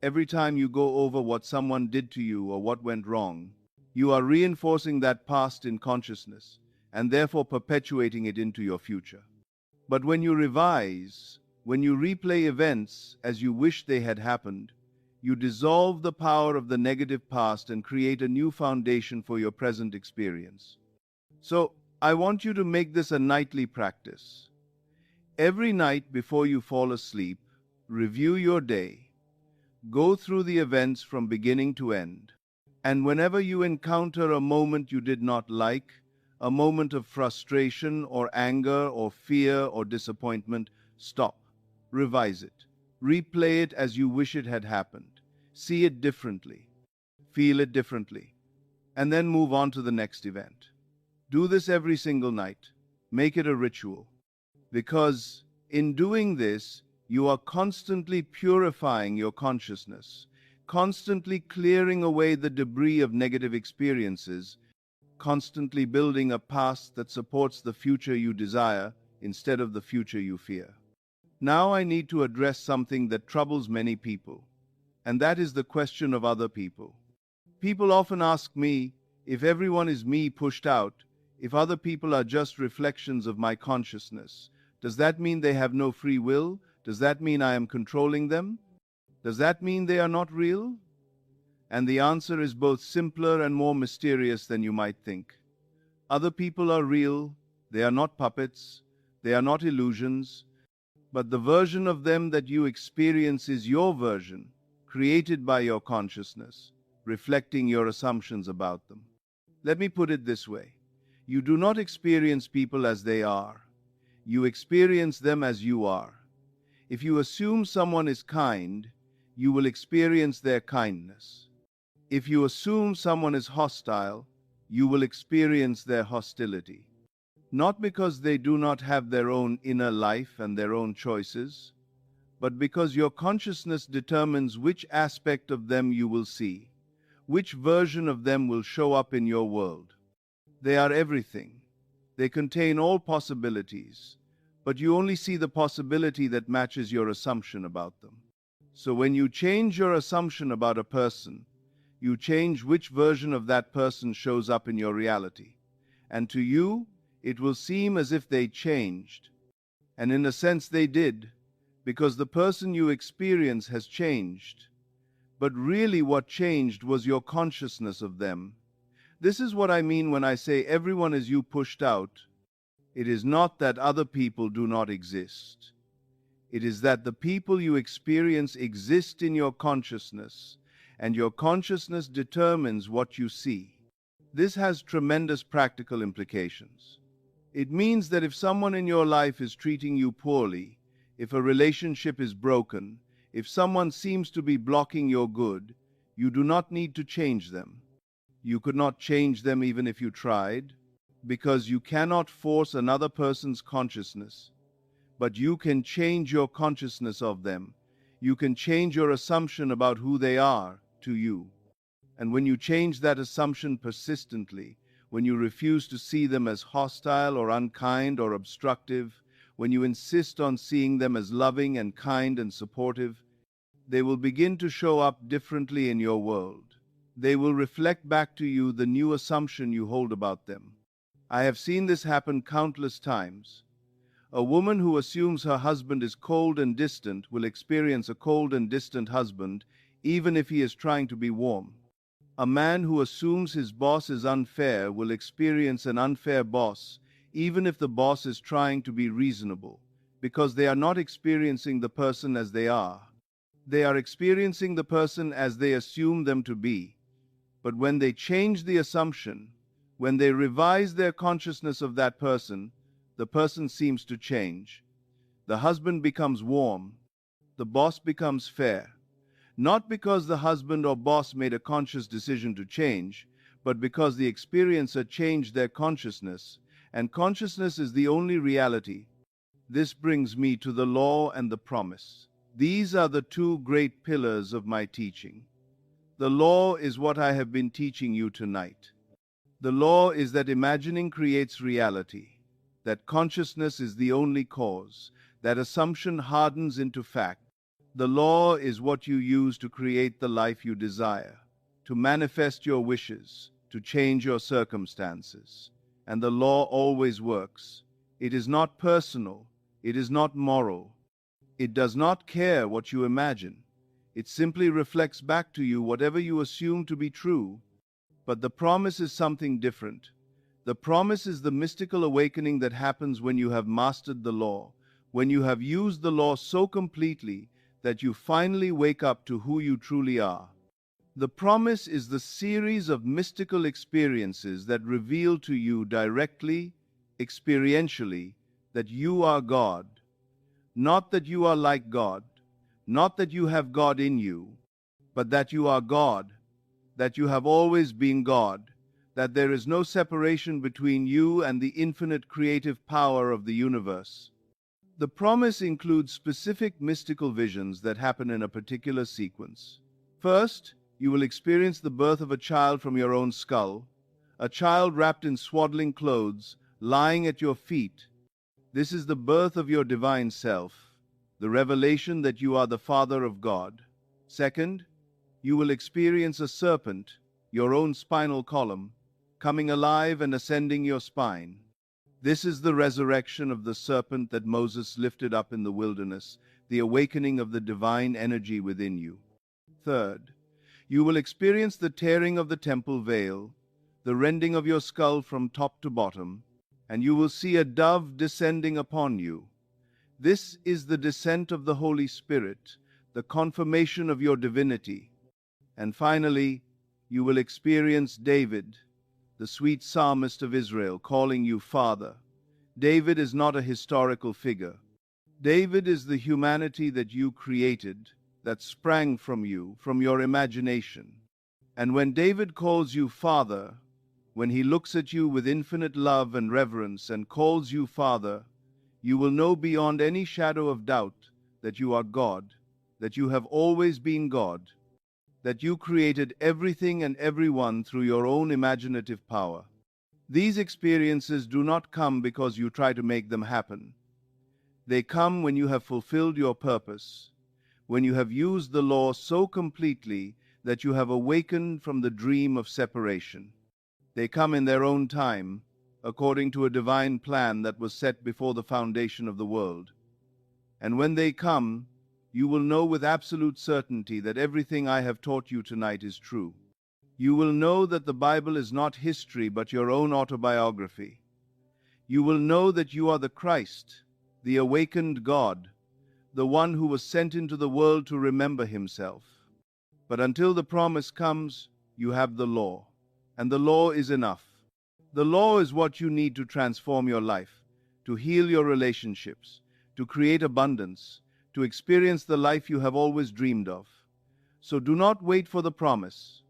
every time you go over what someone did to you or what went wrong, you are reinforcing that past in consciousness and therefore perpetuating it into your future. But when you revise, when you replay events as you wish they had happened, you dissolve the power of the negative past and create a new foundation for your present experience. So, I want you to make this a nightly practice. Every night before you fall asleep, review your day. Go through the events from beginning to end. And whenever you encounter a moment you did not like, a moment of frustration or anger or fear or disappointment, stop. Revise it. Replay it as you wish it had happened. See it differently. Feel it differently. And then move on to the next event. Do this every single night. Make it a ritual. Because in doing this, you are constantly purifying your consciousness, constantly clearing away the debris of negative experiences, constantly building a past that supports the future you desire instead of the future you fear. Now I need to address something that troubles many people, and that is the question of other people. People often ask me, if everyone is me pushed out, if other people are just reflections of my consciousness, does that mean they have no free will? Does that mean I am controlling them? Does that mean they are not real? And the answer is both simpler and more mysterious than you might think. Other people are real, they are not puppets, they are not illusions, but the version of them that you experience is your version, created by your consciousness, reflecting your assumptions about them. Let me put it this way. You do not experience people as they are. You experience them as you are. If you assume someone is kind, you will experience their kindness. If you assume someone is hostile, you will experience their hostility. Not because they do not have their own inner life and their own choices, but because your consciousness determines which aspect of them you will see, which version of them will show up in your world. They are everything. They contain all possibilities, but you only see the possibility that matches your assumption about them. So when you change your assumption about a person, you change which version of that person shows up in your reality. And to you, it will seem as if they changed. And in a sense they did, because the person you experience has changed. But really what changed was your consciousness of them. This is what I mean when I say everyone is you pushed out. It is not that other people do not exist. It is that the people you experience exist in your consciousness, and your consciousness determines what you see. This has tremendous practical implications. It means that if someone in your life is treating you poorly, if a relationship is broken, if someone seems to be blocking your good, you do not need to change them. You could not change them even if you tried, because you cannot force another person's consciousness. But you can change your consciousness of them. You can change your assumption about who they are to you. And when you change that assumption persistently, when you refuse to see them as hostile or unkind or obstructive, when you insist on seeing them as loving and kind and supportive, they will begin to show up differently in your world. They will reflect back to you the new assumption you hold about them. I have seen this happen countless times. A woman who assumes her husband is cold and distant will experience a cold and distant husband, even if he is trying to be warm. A man who assumes his boss is unfair will experience an unfair boss, even if the boss is trying to be reasonable, because they are not experiencing the person as they are. They are experiencing the person as they assume them to be. But when they change the assumption, when they revise their consciousness of that person, the person seems to change. The husband becomes warm. The boss becomes fair. Not because the husband or boss made a conscious decision to change, but because the experiencer changed their consciousness, and consciousness is the only reality. This brings me to the law and the promise. These are the two great pillars of my teaching. The law is what I have been teaching you tonight. The law is that imagining creates reality, that consciousness is the only cause, that assumption hardens into fact. The law is what you use to create the life you desire, to manifest your wishes, to change your circumstances. And the law always works. It is not personal. It is not moral. It does not care what you imagine. It simply reflects back to you whatever you assume to be true. But the promise is something different. The promise is the mystical awakening that happens when you have mastered the law, when you have used the law so completely that you finally wake up to who you truly are. The promise is the series of mystical experiences that reveal to you directly, experientially, that you are God. Not that you are like God, not that you have God in you, but that you are God, that you have always been God, that there is no separation between you and the infinite creative power of the universe. The promise includes specific mystical visions that happen in a particular sequence. First, you will experience the birth of a child from your own skull, a child wrapped in swaddling clothes, lying at your feet. This is the birth of your divine self, the revelation that you are the Father of God. Second, you will experience a serpent, your own spinal column, coming alive and ascending your spine. This is the resurrection of the serpent that Moses lifted up in the wilderness, the awakening of the divine energy within you. Third, you will experience the tearing of the temple veil, the rending of your skull from top to bottom, and you will see a dove descending upon you. This is the descent of the Holy Spirit, the confirmation of your divinity. And finally, you will experience David, the sweet psalmist of Israel, calling you Father. David is not a historical figure. David is the humanity that you created, that sprang from you, from your imagination. And when David calls you Father, when he looks at you with infinite love and reverence and calls you Father, you will know beyond any shadow of doubt that you are God, that you have always been God, that you created everything and everyone through your own imaginative power. These experiences do not come because you try to make them happen. They come when you have fulfilled your purpose, when you have used the law so completely that you have awakened from the dream of separation. They come in their own time, according to a divine plan that was set before the foundation of the world. And when they come, you will know with absolute certainty that everything I have taught you tonight is true. You will know that the Bible is not history but your own autobiography. You will know that you are the Christ, the awakened God, the one who was sent into the world to remember himself. But until the promise comes, you have the law, and the law is enough. The law is what you need to transform your life, to heal your relationships, to create abundance, to experience the life you have always dreamed of. So do not wait for the promise.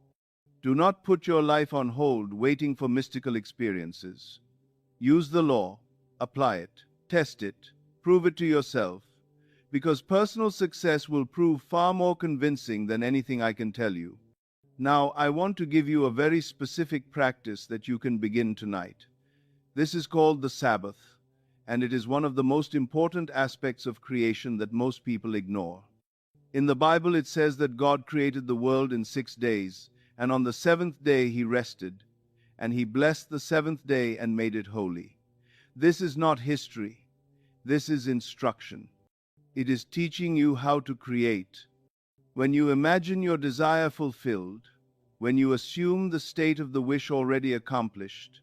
Do not put your life on hold waiting for mystical experiences. Use the law, apply it, test it, prove it to yourself, because personal success will prove far more convincing than anything I can tell you. Now, I want to give you a very specific practice that you can begin tonight. This is called the Sabbath, and it is one of the most important aspects of creation that most people ignore. In the Bible it says that God created the world in 6 days, and on the seventh day he rested, and he blessed the seventh day and made it holy. This is not history. This is instruction. It is teaching you how to create. When you imagine your desire fulfilled, when you assume the state of the wish already accomplished,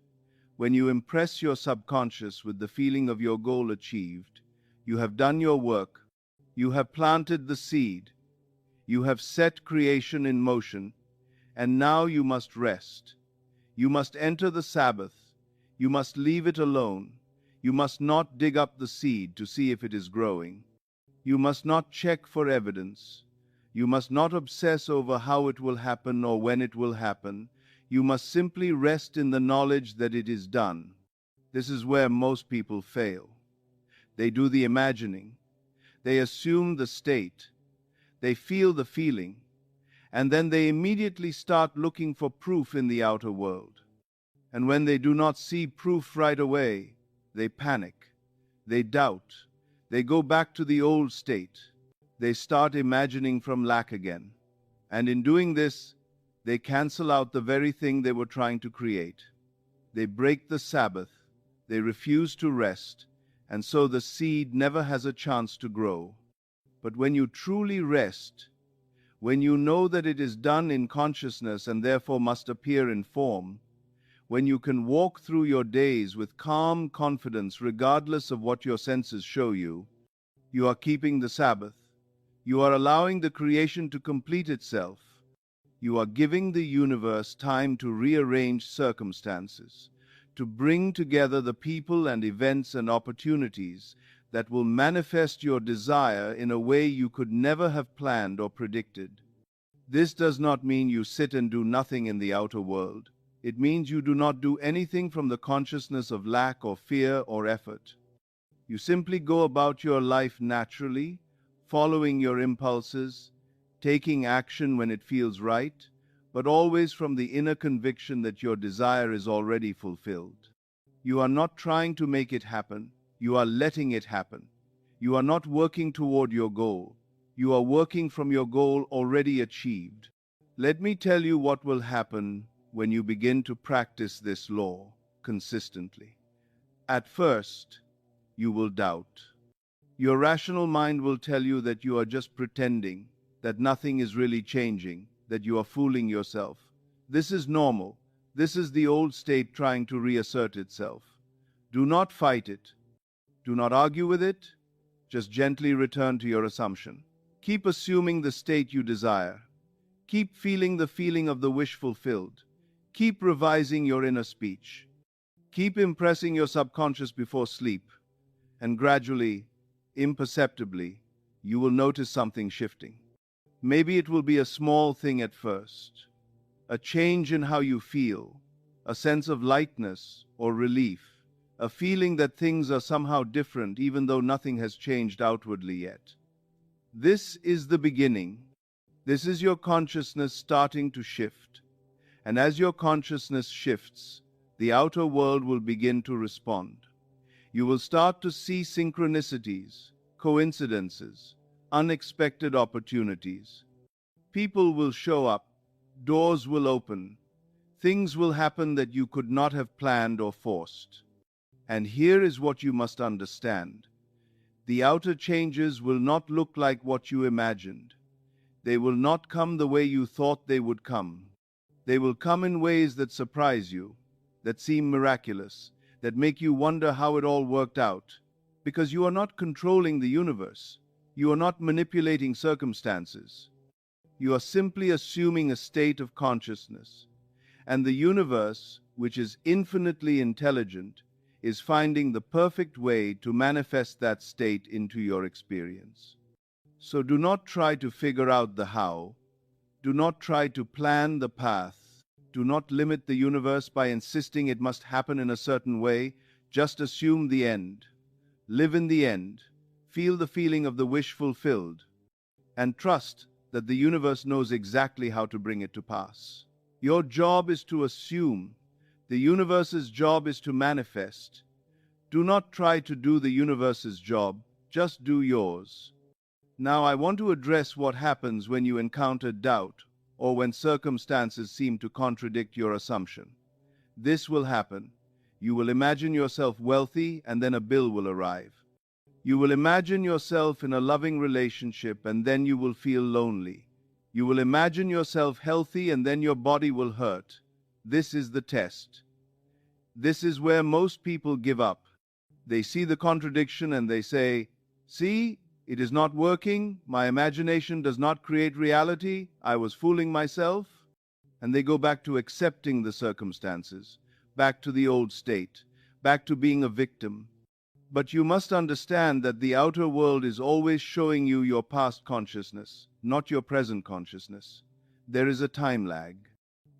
when you impress your subconscious with the feeling of your goal achieved, you have done your work, you have planted the seed, you have set creation in motion, and now you must rest. You must enter the Sabbath. You must leave it alone. You must not dig up the seed to see if it is growing. You must not check for evidence. You must not obsess over how it will happen or when it will happen. You must simply rest in the knowledge that it is done. This is where most people fail. They do the imagining. They assume the state. They feel the feeling. And then they immediately start looking for proof in the outer world. And when they do not see proof right away, they panic. They doubt. They go back to the old state. They start imagining from lack again. And in doing this, they cancel out the very thing they were trying to create. They break the Sabbath. They refuse to rest. And so the seed never has a chance to grow. But when you truly rest, when you know that it is done in consciousness and therefore must appear in form, when you can walk through your days with calm confidence regardless of what your senses show you, you are keeping the Sabbath. You are allowing the creation to complete itself. You are giving the universe time to rearrange circumstances, to bring together the people and events and opportunities that will manifest your desire in a way you could never have planned or predicted. This does not mean you sit and do nothing in the outer world. It means you do not do anything from the consciousness of lack or fear or effort. You simply go about your life naturally, following your impulses, taking action when it feels right, but always from the inner conviction that your desire is already fulfilled. You are not trying to make it happen. You are letting it happen. You are not working toward your goal. You are working from your goal already achieved. Let me tell you what will happen when you begin to practice this law consistently. At first, you will doubt. Your rational mind will tell you that you are just pretending, that nothing is really changing, that you are fooling yourself. This is normal. This is the old state trying to reassert itself. Do not fight it. Do not argue with it. Just gently return to your assumption. Keep assuming the state you desire. Keep feeling the feeling of the wish fulfilled. Keep revising your inner speech. Keep impressing your subconscious before sleep. And gradually, imperceptibly, you will notice something shifting. Maybe it will be a small thing at first, a change in how you feel, a sense of lightness or relief, a feeling that things are somehow different even though nothing has changed outwardly yet. This is the beginning. This is your consciousness starting to shift. And as your consciousness shifts, the outer world will begin to respond. You will start to see synchronicities, coincidences, unexpected opportunities. People will show up, doors will open, things will happen that you could not have planned or forced. And here is what you must understand. The outer changes will not look like what you imagined. They will not come the way you thought they would come. They will come in ways that surprise you, that seem miraculous, that make you wonder how it all worked out, because you are not controlling the universe. You are not manipulating circumstances. You are simply assuming a state of consciousness. And the universe, which is infinitely intelligent, is finding the perfect way to manifest that state into your experience. So do not try to figure out the how. Do not try to plan the path. Do not limit the universe by insisting it must happen in a certain way. Just assume the end. Live in the end. Feel the feeling of the wish fulfilled. And trust that the universe knows exactly how to bring it to pass. Your job is to assume. The universe's job is to manifest. Do not try to do the universe's job. Just do yours. Now I want to address what happens when you encounter doubt or when circumstances seem to contradict your assumption. This will happen. You will imagine yourself wealthy and then a bill will arrive. You will imagine yourself in a loving relationship and then you will feel lonely. You will imagine yourself healthy and then your body will hurt. This is the test. This is where most people give up. They see the contradiction and they say, "See, it is not working. My imagination does not create reality. I was fooling myself." and they go back to accepting the circumstances, back to the old state, back to being a victim. But you must understand that the outer world is always showing you your past consciousness, not your present consciousness. There is a time lag.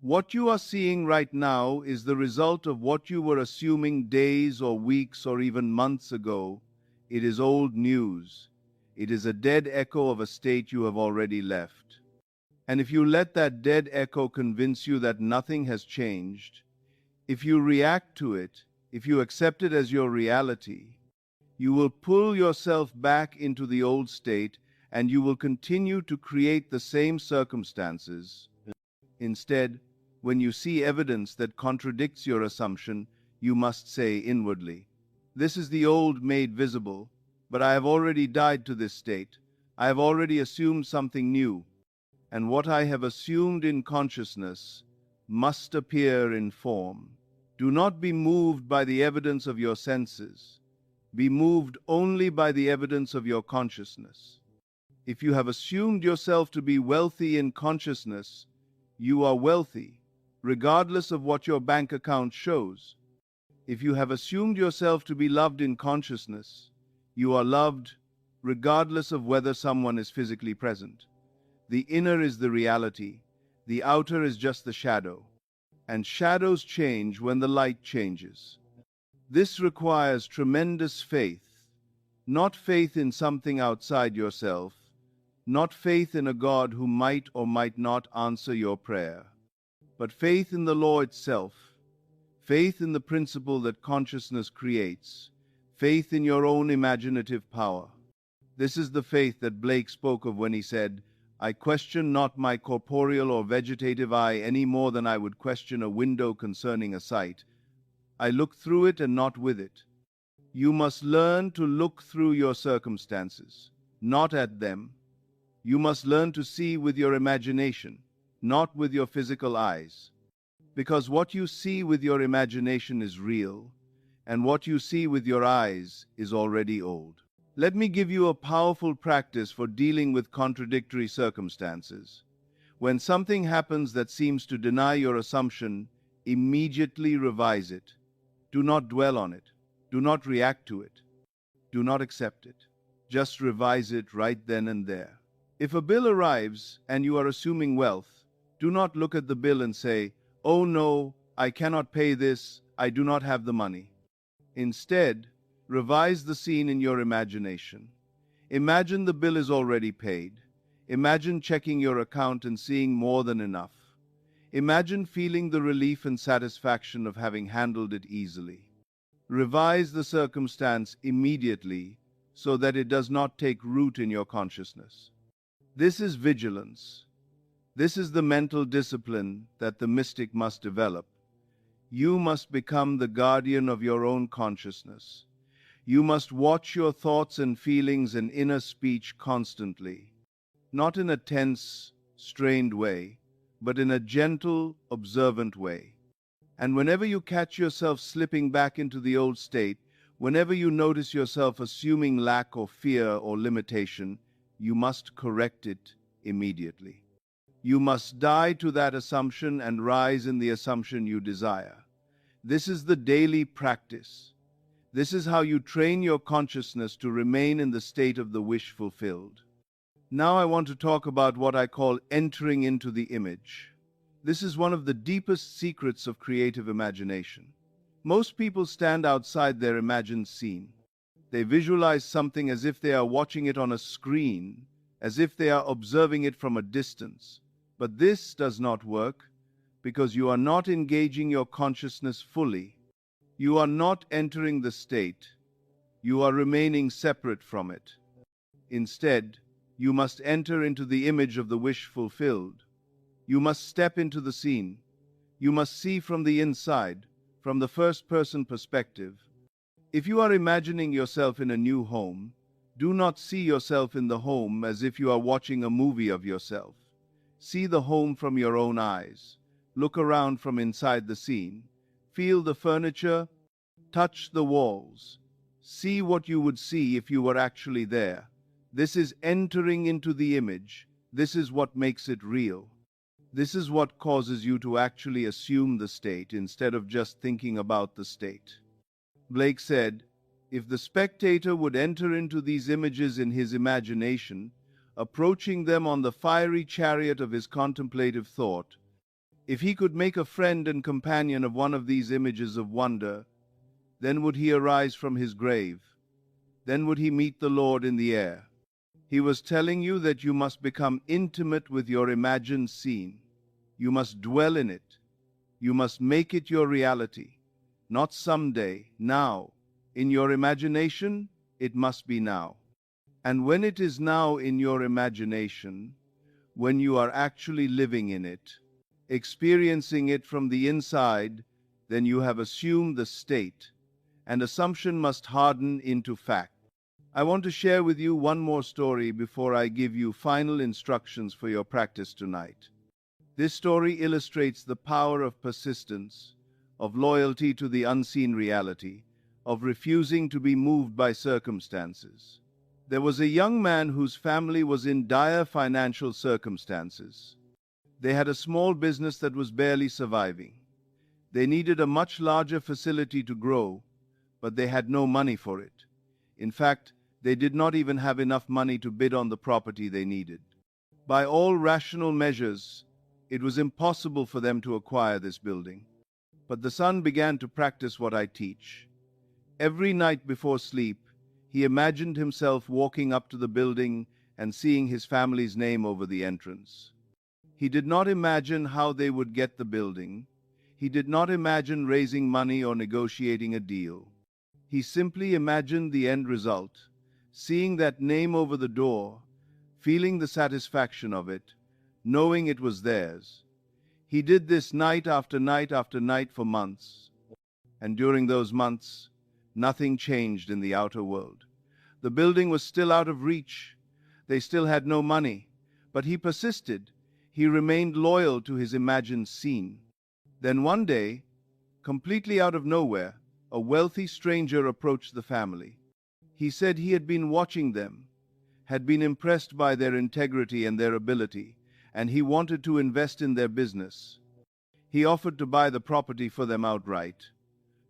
What you are seeing right now is the result of what you were assuming days or weeks or even months ago. It is old news. It is a dead echo of a state you have already left. And if you let that dead echo convince you that nothing has changed, if you react to it, if you accept it as your reality, you will pull yourself back into the old state and you will continue to create the same circumstances. Instead, when you see evidence that contradicts your assumption, you must say inwardly, "This is the old made visible, but I have already died to this state. I have already assumed something new, and what I have assumed in consciousness must appear in form." Do not be moved by the evidence of your senses. Be moved only by the evidence of your consciousness. If you have assumed yourself to be wealthy in consciousness, you are wealthy, regardless of what your bank account shows. If you have assumed yourself to be loved in consciousness, you are loved regardless of whether someone is physically present. The inner is the reality, the outer is just the shadow, and shadows change when the light changes. This requires tremendous faith, not faith in something outside yourself, not faith in a God who might or might not answer your prayer, but faith in the law itself, faith in the principle that consciousness creates, faith in your own imaginative power. This is the faith that Blake spoke of when he said, "I question not my corporeal or vegetative eye any more than I would question a window concerning a sight. I look through it and not with it." You must learn to look through your circumstances, not at them. You must learn to see with your imagination, not with your physical eyes. Because what you see with your imagination is real, and what you see with your eyes is already old. Let me give you a powerful practice for dealing with contradictory circumstances. When something happens that seems to deny your assumption, immediately revise it. Do not dwell on it. Do not react to it. Do not accept it. Just revise it right then and there. If a bill arrives and you are assuming wealth, do not look at the bill and say, "Oh no, I cannot pay this, I do not have the money." Instead, revise the scene in your imagination. Imagine the bill is already paid. Imagine checking your account and seeing more than enough. Imagine feeling the relief and satisfaction of having handled it easily. Revise the circumstance immediately so that it does not take root in your consciousness. This is vigilance. This is the mental discipline that the mystic must develop. You must become the guardian of your own consciousness. You must watch your thoughts and feelings and inner speech constantly, not in a tense, strained way, but in a gentle, observant way. And whenever you catch yourself slipping back into the old state, whenever you notice yourself assuming lack or fear or limitation, you must correct it immediately. You must die to that assumption and rise in the assumption you desire. This is the daily practice. This is how you train your consciousness to remain in the state of the wish fulfilled. Now I want to talk about what I call entering into the image. This is one of the deepest secrets of creative imagination. Most people stand outside their imagined scene. They visualize something as if they are watching it on a screen, as if they are observing it from a distance. But this does not work because you are not engaging your consciousness fully. You are not entering the state. You are remaining separate from it. Instead, you must enter into the image of the wish fulfilled. You must step into the scene. You must see from the inside, from the first-person perspective. If you are imagining yourself in a new home, do not see yourself in the home as if you are watching a movie of yourself. See the home from your own eyes. Look around from inside the scene. Feel the furniture. Touch the walls. See what you would see if you were actually there. This is entering into the image. This is what makes it real. This is what causes you to actually assume the state instead of just thinking about the state. Blake said, if the spectator would enter into these images in his imagination, approaching them on the fiery chariot of his contemplative thought, if he could make a friend and companion of one of these images of wonder, then would he arise from his grave. Then would he meet the Lord in the air. He was telling you that you must become intimate with your imagined scene. You must dwell in it. You must make it your reality. Not someday, now. In your imagination, it must be now. And when it is now in your imagination, when you are actually living in it, experiencing it from the inside, then you have assumed the state, and assumption must harden into fact. I want to share with you one more story before I give you final instructions for your practice tonight. This story illustrates the power of persistence, of loyalty to the unseen reality, of refusing to be moved by circumstances. There was a young man whose family was in dire financial circumstances. They had a small business that was barely surviving. They needed a much larger facility to grow, but they had no money for it. In fact, they did not even have enough money to bid on the property they needed. By all rational measures, it was impossible for them to acquire this building. But the son began to practice what I teach. Every night before sleep, he imagined himself walking up to the building and seeing his family's name over the entrance. He did not imagine how they would get the building. He did not imagine raising money or negotiating a deal. He simply imagined the end result, seeing that name over the door, feeling the satisfaction of it, knowing it was theirs. He did this night after night after night for months. And during those months, nothing changed in the outer world. The building was still out of reach. They still had no money. But he persisted. He remained loyal to his imagined scene. Then one day, completely out of nowhere, a wealthy stranger approached the family. He said he had been watching them, had been impressed by their integrity and their ability, and he wanted to invest in their business. He offered to buy the property for them outright,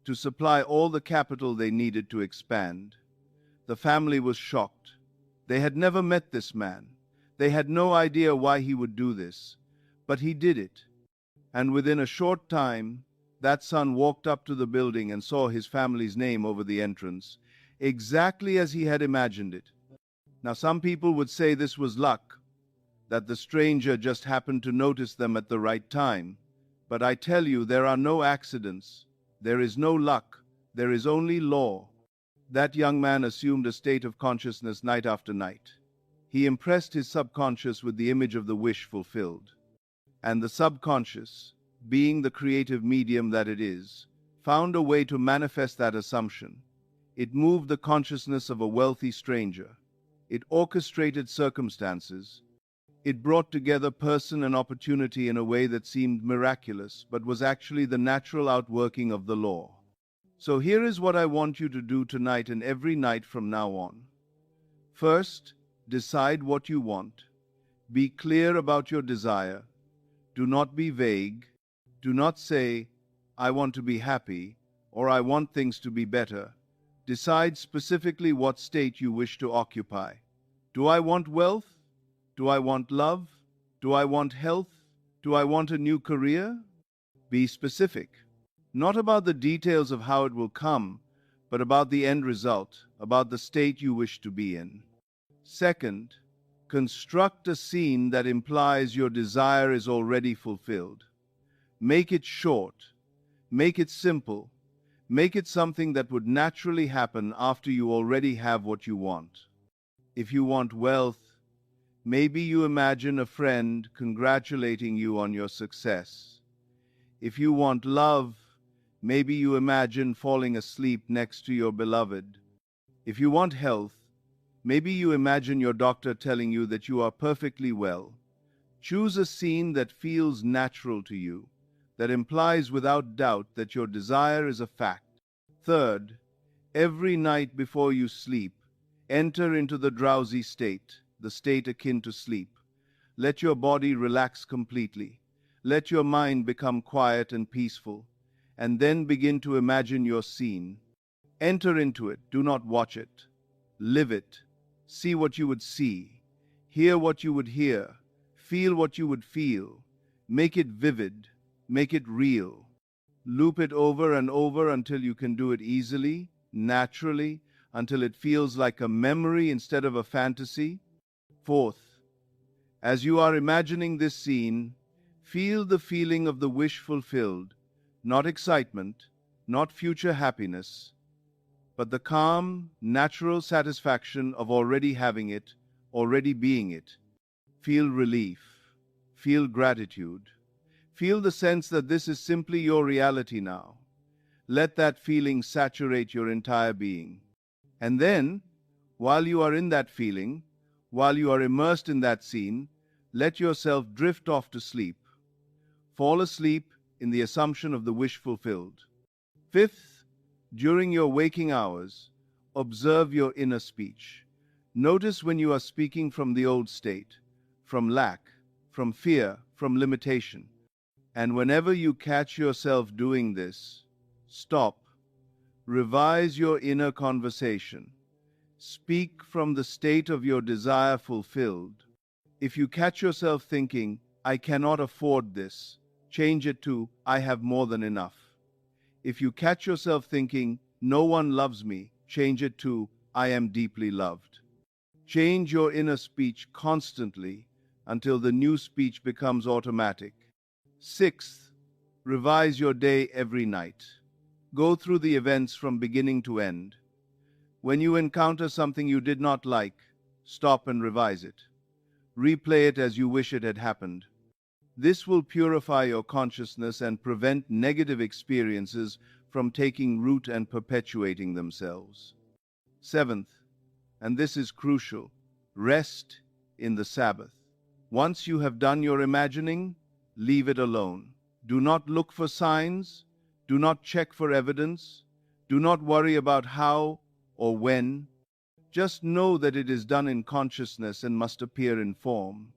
to supply all the capital they needed to expand. The family was shocked. They had never met this man. They had no idea why he would do this, but he did it. And within a short time, that son walked up to the building and saw his family's name over the entrance, exactly as he had imagined it. Now, some people would say this was luck, that the stranger just happened to notice them at the right time. But I tell you, there are no accidents. There is no luck. There is only law. That young man assumed a state of consciousness night after night. He impressed his subconscious with the image of the wish fulfilled. And the subconscious, being the creative medium that it is, found a way to manifest that assumption. It moved the consciousness of a wealthy stranger. It orchestrated circumstances. It brought together person and opportunity in a way that seemed miraculous, but was actually the natural outworking of the law. So here is what I want you to do tonight and every night from now on. First, decide what you want. Be clear about your desire. Do not be vague. Do not say, I want to be happy, or I want things to be better. Decide specifically what state you wish to occupy. Do I want wealth? Do I want love? Do I want health? Do I want a new career? Be specific. Not about the details of how it will come, but about the end result, about the state you wish to be in. Second, construct a scene that implies your desire is already fulfilled. Make it short. Make it simple. Make it something that would naturally happen after you already have what you want. If you want wealth, maybe you imagine a friend congratulating you on your success. If you want love, maybe you imagine falling asleep next to your beloved. If you want health, maybe you imagine your doctor telling you that you are perfectly well. Choose a scene that feels natural to you, that implies without doubt that your desire is a fact. Third, every night before you sleep, enter into the drowsy state, the state akin to sleep. Let your body relax completely. Let your mind become quiet and peaceful, and then begin to imagine your scene. Enter into it, do not watch it. Live it. See what you would see. Hear what you would hear. Feel what you would feel. Make it vivid. Make it real. Loop it over and over until you can do it easily, naturally, until it feels like a memory instead of a fantasy. Fourth, as you are imagining this scene, feel the feeling of the wish fulfilled, not excitement, not future happiness, but the calm, natural satisfaction of already having it, already being it. Feel relief. Feel gratitude. Feel the sense that this is simply your reality now. Let that feeling saturate your entire being. And then, while you are in that feeling, while you are immersed in that scene, let yourself drift off to sleep. Fall asleep in the assumption of the wish fulfilled. Fifth, during your waking hours, observe your inner speech. Notice when you are speaking from the old state, from lack, from fear, from limitation. And whenever you catch yourself doing this, stop. Revise your inner conversation. Speak from the state of your desire fulfilled. If you catch yourself thinking, I cannot afford this, change it to, I have more than enough. If you catch yourself thinking, no one loves me, change it to, I am deeply loved. Change your inner speech constantly until the new speech becomes automatic. Sixth, revise your day every night. Go through the events from beginning to end. When you encounter something you did not like, stop and revise it. Replay it as you wish it had happened. This will purify your consciousness and prevent negative experiences from taking root and perpetuating themselves. Seventh, and this is crucial, rest in the Sabbath. Once you have done your imagining, leave it alone. Do not look for signs. Do not check for evidence. Do not worry about how or when. Just know that it is done in consciousness and must appear in form.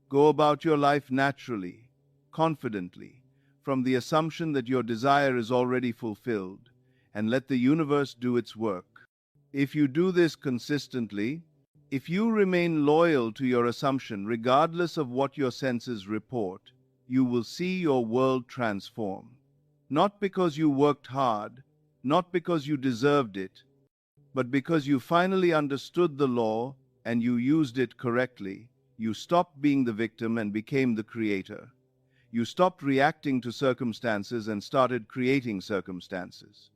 Go about your life naturally, confidently, from the assumption that your desire is already fulfilled, and let the universe do its work. If you do this consistently, if you remain loyal to your assumption regardless of what your senses report, you will see your world transform. Not because you worked hard, not because you deserved it, but because you finally understood the law and you used it correctly. You stopped being the victim and became the creator. You stopped reacting to circumstances and started creating circumstances.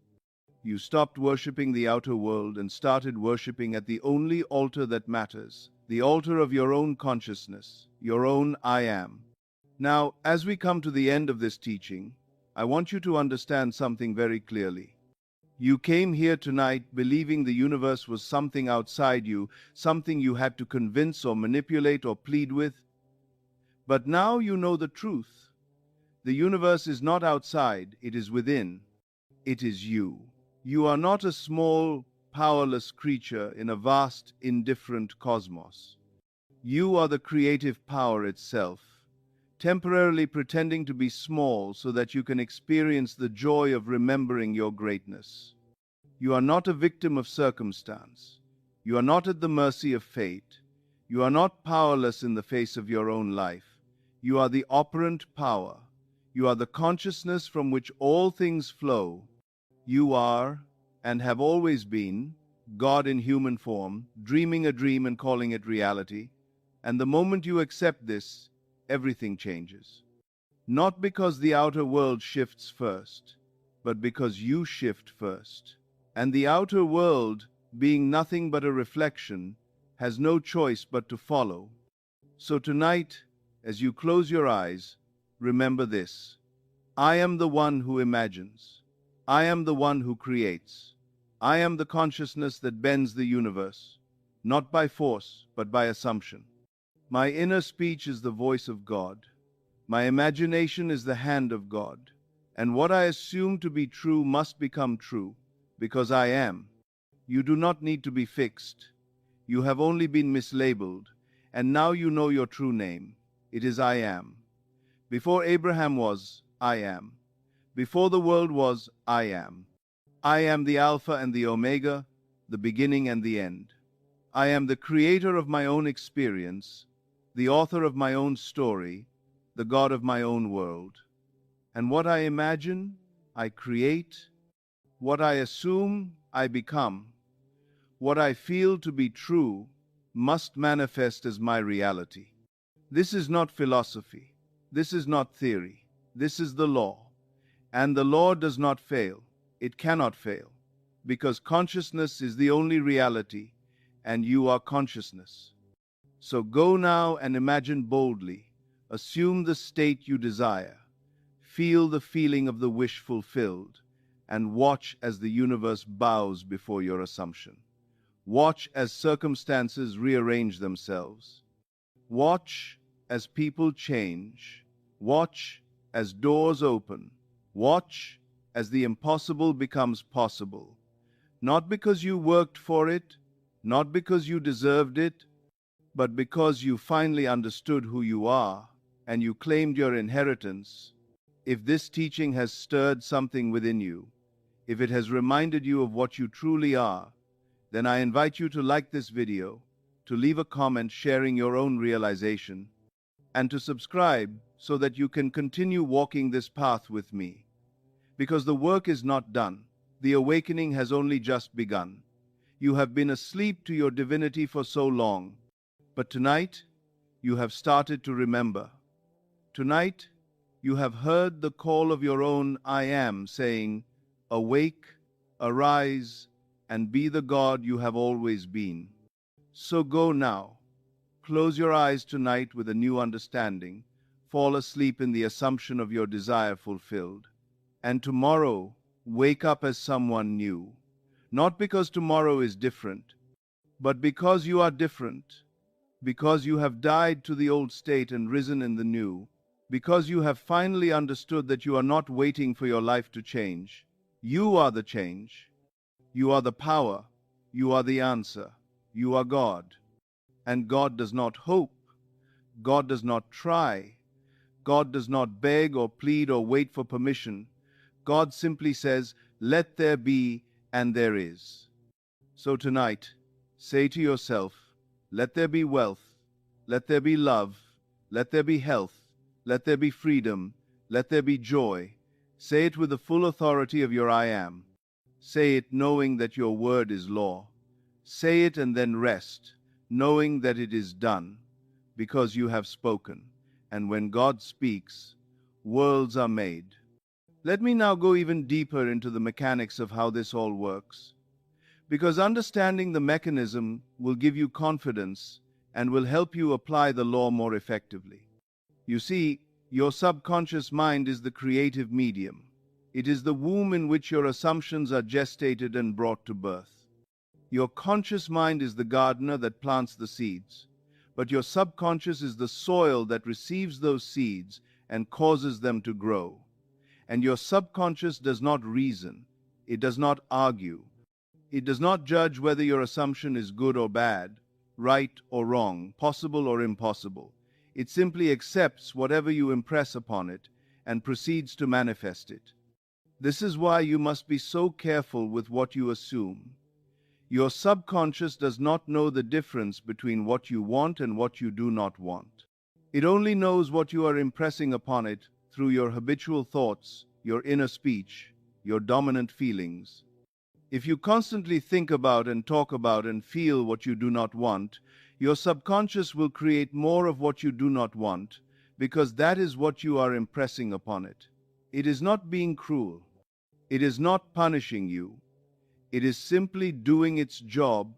You stopped worshipping the outer world and started worshipping at the only altar that matters, the altar of your own consciousness, your own I am. Now, as we come to the end of this teaching, I want you to understand something very clearly. You came here tonight believing the universe was something outside you, something you had to convince or manipulate or plead with. But now you know the truth. The universe is not outside, it is within. It is you. You are not a small, powerless creature in a vast, indifferent cosmos. You are the creative power itself, temporarily pretending to be small so that you can experience the joy of remembering your greatness. You are not a victim of circumstance. You are not at the mercy of fate. You are not powerless in the face of your own life. You are the operant power. You are the consciousness from which all things flow. You are, and have always been, God in human form, dreaming a dream and calling it reality. And the moment you accept this, everything changes. Not because the outer world shifts first, but because you shift first. And the outer world, being nothing but a reflection, has no choice but to follow. So tonight, as you close your eyes, remember this. I am the one who imagines. I am the one who creates. I am the consciousness that bends the universe, not by force, but by assumption. My inner speech is the voice of God. My imagination is the hand of God. And what I assume to be true must become true, because I am. You do not need to be fixed. You have only been mislabeled, and now you know your true name. It is I am. Before Abraham was, I am. Before the world was, I am. I am the Alpha and the Omega, the beginning and the end. I am the creator of my own experience, the author of my own story, the God of my own world. And what I imagine, I create. What I assume, I become. What I feel to be true must manifest as my reality. This is not philosophy. This is not theory. This is the law. And the law does not fail. It cannot fail, because consciousness is the only reality, and you are consciousness. So go now and imagine boldly. Assume the state you desire. Feel the feeling of the wish fulfilled, and watch as the universe bows before your assumption. Watch as circumstances rearrange themselves. Watch as people change. Watch as doors open. Watch as the impossible becomes possible. Not because you worked for it, not because you deserved it, but because you finally understood who you are and you claimed your inheritance. If this teaching has stirred something within you, if it has reminded you of what you truly are, then I invite you to like this video, to leave a comment sharing your own realization, and to subscribe so that you can continue walking this path with me. Because the work is not done. The awakening has only just begun. You have been asleep to your divinity for so long, but tonight you have started to remember. Tonight you have heard the call of your own I am saying, awake, arise, and be the God you have always been. So go now. Close your eyes tonight with a new understanding. Fall asleep in the assumption of your desire fulfilled. And tomorrow, wake up as someone new. Not because tomorrow is different, but because you are different. Because you have died to the old state and risen in the new. Because you have finally understood that you are not waiting for your life to change. You are the change. You are the power. You are the answer. You are God. And God does not hope. God does not try. God does not beg or plead or wait for permission. God simply says, let there be, and there is. So tonight, say to yourself, let there be wealth, let there be love, let there be health, let there be freedom, let there be joy. Say it with the full authority of your I am. Say it knowing that your word is law. Say it and then rest, knowing that it is done, because you have spoken. And when God speaks, worlds are made. Let me now go even deeper into the mechanics of how this all works, because understanding the mechanism will give you confidence and will help you apply the law more effectively. You see, your subconscious mind is the creative medium. It is the womb in which your assumptions are gestated and brought to birth. Your conscious mind is the gardener that plants the seeds, but your subconscious is the soil that receives those seeds and causes them to grow. And your subconscious does not reason. It does not argue. It does not judge whether your assumption is good or bad, right or wrong, possible or impossible. It simply accepts whatever you impress upon it and proceeds to manifest it. This is why you must be so careful with what you assume. Your subconscious does not know the difference between what you want and what you do not want. It only knows what you are impressing upon it through your habitual thoughts, your inner speech, your dominant feelings. If you constantly think about and talk about and feel what you do not want, your subconscious will create more of what you do not want, because that is what you are impressing upon it. It is not being cruel. It is not punishing you. It is simply doing its job,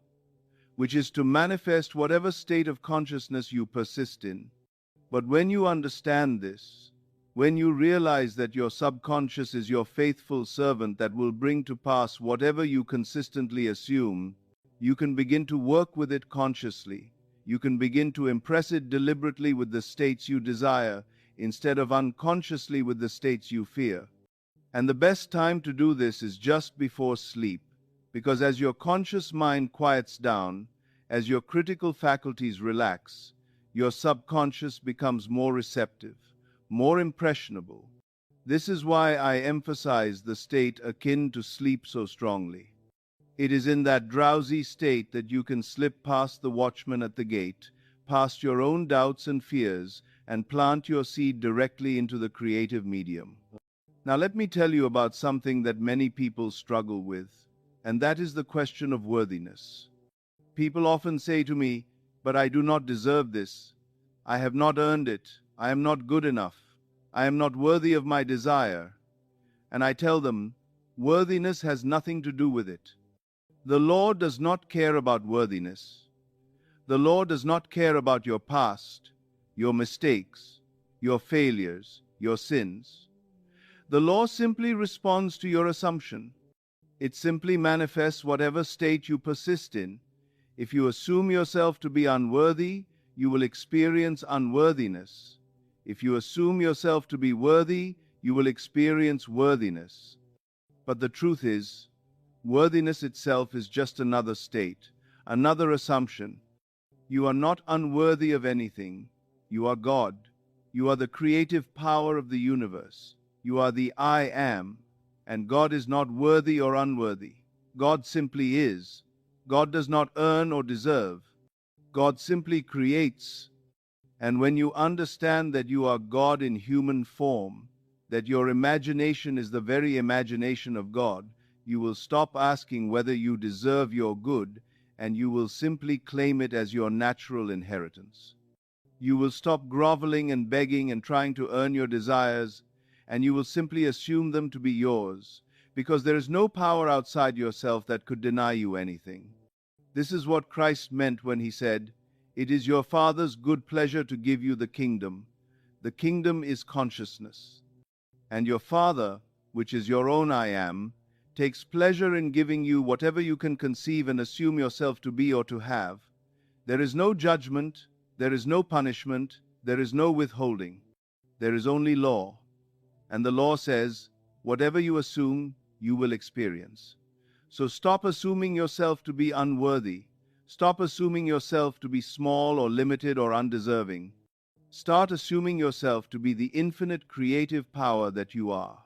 which is to manifest whatever state of consciousness you persist in. But when you understand this, when you realize that your subconscious is your faithful servant that will bring to pass whatever you consistently assume, you can begin to work with it consciously. You can begin to impress it deliberately with the states you desire, instead of unconsciously with the states you fear. And the best time to do this is just before sleep, because as your conscious mind quiets down, as your critical faculties relax, your subconscious becomes more receptive, more impressionable. This is why I emphasize the state akin to sleep so strongly. It is in that drowsy state that you can slip past the watchman at the gate, past your own doubts and fears, and plant your seed directly into the creative medium. Now let me tell you about something that many people struggle with, and that is the question of worthiness. People often say to me, "But I do not deserve this. I have not earned it. I am not good enough. I am not worthy of my desire." And I tell them, worthiness has nothing to do with it. The Lord does not care about worthiness. The Lord does not care about your past, your mistakes, your failures, your sins. The law simply responds to your assumption. It simply manifests whatever state you persist in. If you assume yourself to be unworthy, you will experience unworthiness. If you assume yourself to be worthy, you will experience worthiness. But the truth is, worthiness itself is just another state, another assumption. You are not unworthy of anything. You are God. You are the creative power of the universe. You are the I am, and God is not worthy or unworthy. God simply is. God does not earn or deserve. God simply creates. And when you understand that you are God in human form, that your imagination is the very imagination of God, you will stop asking whether you deserve your good, and you will simply claim it as your natural inheritance. You will stop groveling and begging and trying to earn your desires, and you will simply assume them to be yours, because there is no power outside yourself that could deny you anything. This is what Christ meant when he said, "It is your Father's good pleasure to give you the kingdom." The kingdom is consciousness. And your Father, which is your own I am, takes pleasure in giving you whatever you can conceive and assume yourself to be or to have. There is no judgment, there is no punishment, there is no withholding. There is only law. And the law says, whatever you assume, you will experience. So stop assuming yourself to be unworthy. Stop assuming yourself to be small or limited or undeserving. Start assuming yourself to be the infinite creative power that you are.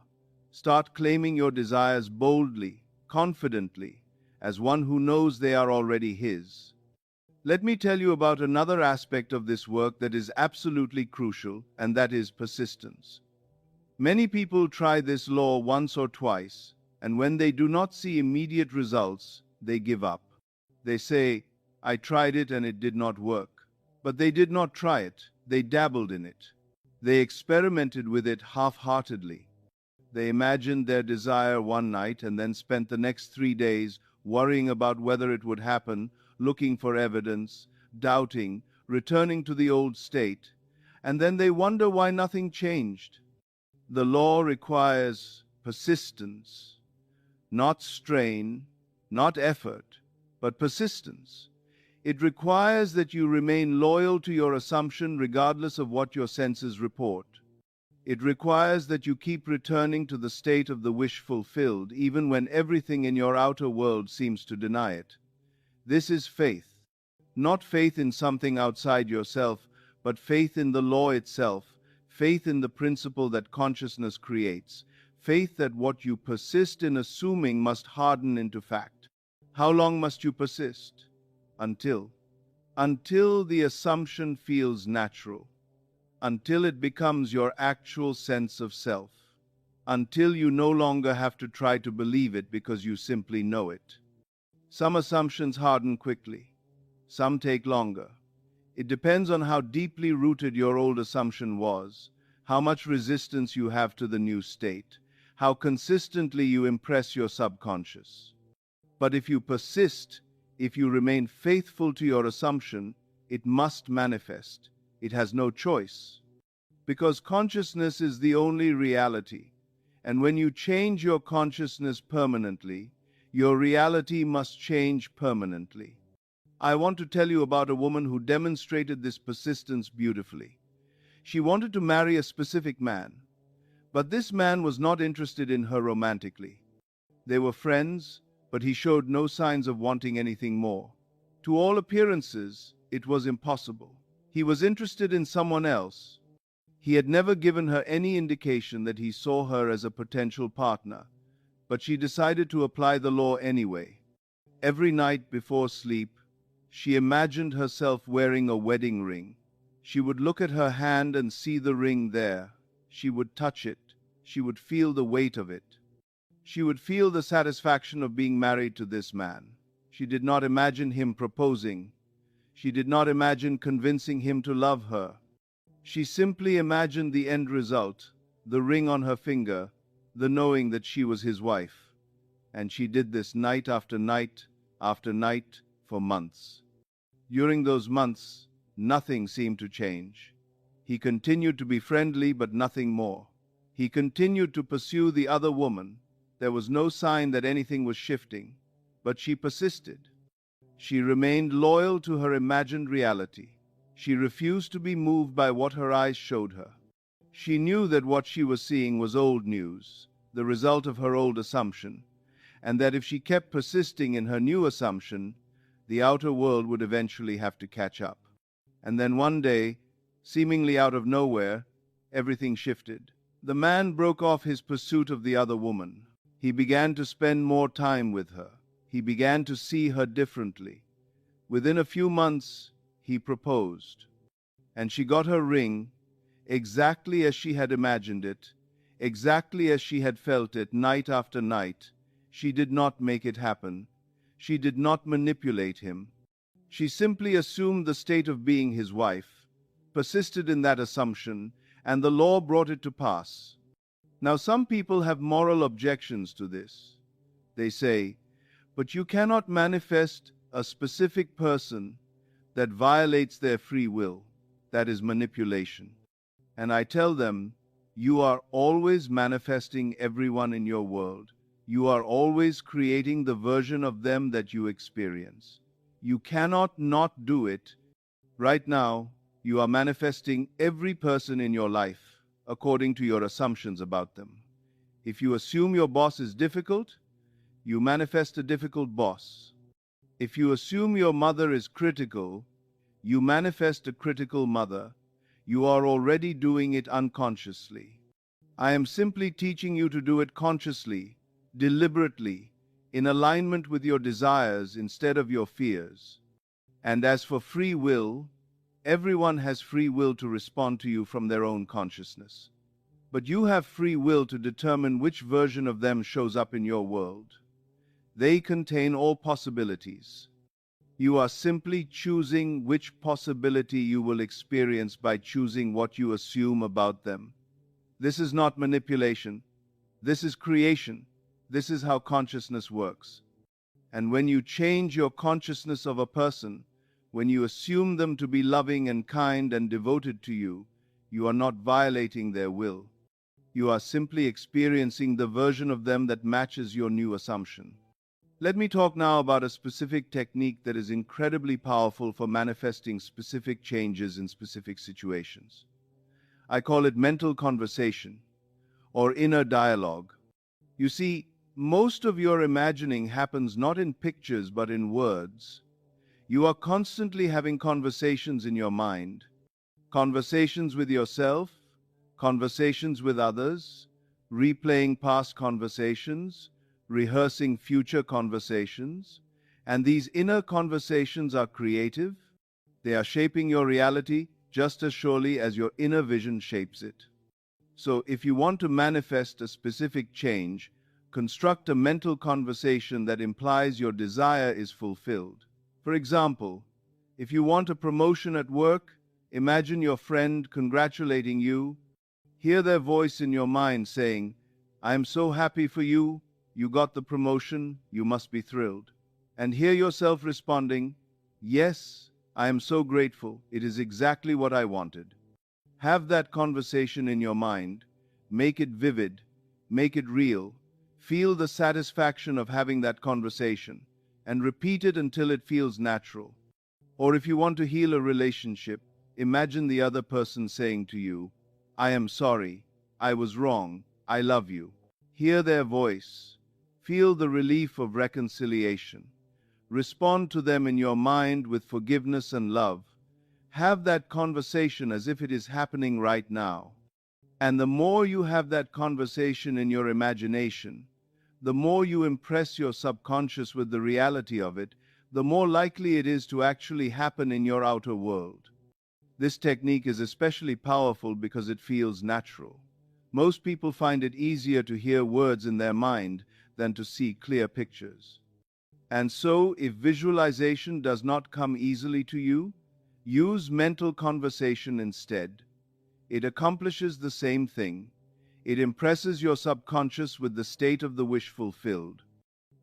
Start claiming your desires boldly, confidently, as one who knows they are already his. Let me tell you about another aspect of this work that is absolutely crucial, and that is persistence. Many people try this law once or twice, and when they do not see immediate results, they give up. They say, "I tried it and it did not work." But they did not try it, they dabbled in it. They experimented with it half-heartedly. They imagined their desire one night and then spent the next 3 days worrying about whether it would happen, looking for evidence, doubting, returning to the old state, and then they wonder why nothing changed. The law requires persistence, not strain, not effort, but persistence. It requires that you remain loyal to your assumption regardless of what your senses report. It requires that you keep returning to the state of the wish fulfilled, even when everything in your outer world seems to deny it. This is faith. Not faith in something outside yourself, but faith in the law itself, faith in the principle that consciousness creates, faith that what you persist in assuming must harden into fact. How long must you persist? Until the assumption feels natural, until it becomes your actual sense of self, until you no longer have to try to believe it because you simply know it. Some assumptions harden quickly, some take longer. It depends on how deeply rooted your old assumption was, how much resistance you have to the new state, how consistently you impress your subconscious. But if you persist, if you remain faithful to your assumption, it must manifest. It has no choice. Because consciousness is the only reality, and when you change your consciousness permanently, your reality must change permanently. I want to tell you about a woman who demonstrated this persistence beautifully. She wanted to marry a specific man, but this man was not interested in her romantically. They were friends, but he showed no signs of wanting anything more. To all appearances, it was impossible. He was interested in someone else. He had never given her any indication that he saw her as a potential partner, but she decided to apply the law anyway. Every night before sleep, she imagined herself wearing a wedding ring. She would look at her hand and see the ring there. She would touch it. She would feel the weight of it. She would feel the satisfaction of being married to this man. She did not imagine him proposing. She did not imagine convincing him to love her. She simply imagined the end result, the ring on her finger, the knowing that she was his wife. And she did this night after night after night for months. During those months, nothing seemed to change. He continued to be friendly, but nothing more. He continued to pursue the other woman. There was no sign that anything was shifting, but she persisted. She remained loyal to her imagined reality. She refused to be moved by what her eyes showed her. She knew that what she was seeing was old news, the result of her old assumption, and that if she kept persisting in her new assumption, the outer world would eventually have to catch up. And then one day, seemingly out of nowhere, everything shifted. The man broke off his pursuit of the other woman. He began to spend more time with her. He began to see her differently. Within a few months, he proposed. And she got her ring exactly as she had imagined it, exactly as she had felt it night after night. She did not make it happen. She did not manipulate him. She simply assumed the state of being his wife, persisted in that assumption, and the law brought it to pass. Now, some people have moral objections to this. They say, but you cannot manifest a specific person that violates their free will. That is manipulation. And I tell them, you are always manifesting everyone in your world. You are always creating the version of them that you experience. You cannot not do it. Right now, you are manifesting every person in your life according to your assumptions about them. If you assume your boss is difficult, you manifest a difficult boss. If you assume your mother is critical, you manifest a critical mother. You are already doing it unconsciously. I am simply teaching you to do it consciously, deliberately, in alignment with your desires instead of your fears. And as for free will, everyone has free will to respond to you from their own consciousness. But you have free will to determine which version of them shows up in your world. They contain all possibilities. You are simply choosing which possibility you will experience by choosing what you assume about them. This is not manipulation. This is creation. This is how consciousness works. And when you change your consciousness of a person, when you assume them to be loving and kind and devoted to you, you are not violating their will. You are simply experiencing the version of them that matches your new assumption. Let me talk now about a specific technique that is incredibly powerful for manifesting specific changes in specific situations. I call it mental conversation, or inner dialogue. You see, most of your imagining happens not in pictures but in words. You are constantly having conversations in your mind, conversations with yourself, conversations with others, replaying past conversations, rehearsing future conversations, and these inner conversations are creative. They are shaping your reality just as surely as your inner vision shapes it. So if you want to manifest a specific change, construct a mental conversation that implies your desire is fulfilled. For example, if you want a promotion at work, imagine your friend congratulating you. Hear their voice in your mind saying, "I am so happy for you. You got the promotion, you must be thrilled." And hear yourself responding, "Yes, I am so grateful. It is exactly what I wanted." Have that conversation in your mind. Make it vivid. Make it real. Feel the satisfaction of having that conversation and repeat it until it feels natural. Or if you want to heal a relationship, imagine the other person saying to you, "I am sorry. I was wrong. I love you." Hear their voice. Feel the relief of reconciliation. Respond to them in your mind with forgiveness and love. Have that conversation as if it is happening right now. And the more you have that conversation in your imagination, the more you impress your subconscious with the reality of it, the more likely it is to actually happen in your outer world. This technique is especially powerful because it feels natural. Most people find it easier to hear words in their mind than to see clear pictures. And so, if visualization does not come easily to you, use mental conversation instead. It accomplishes the same thing. It impresses your subconscious with the state of the wish fulfilled.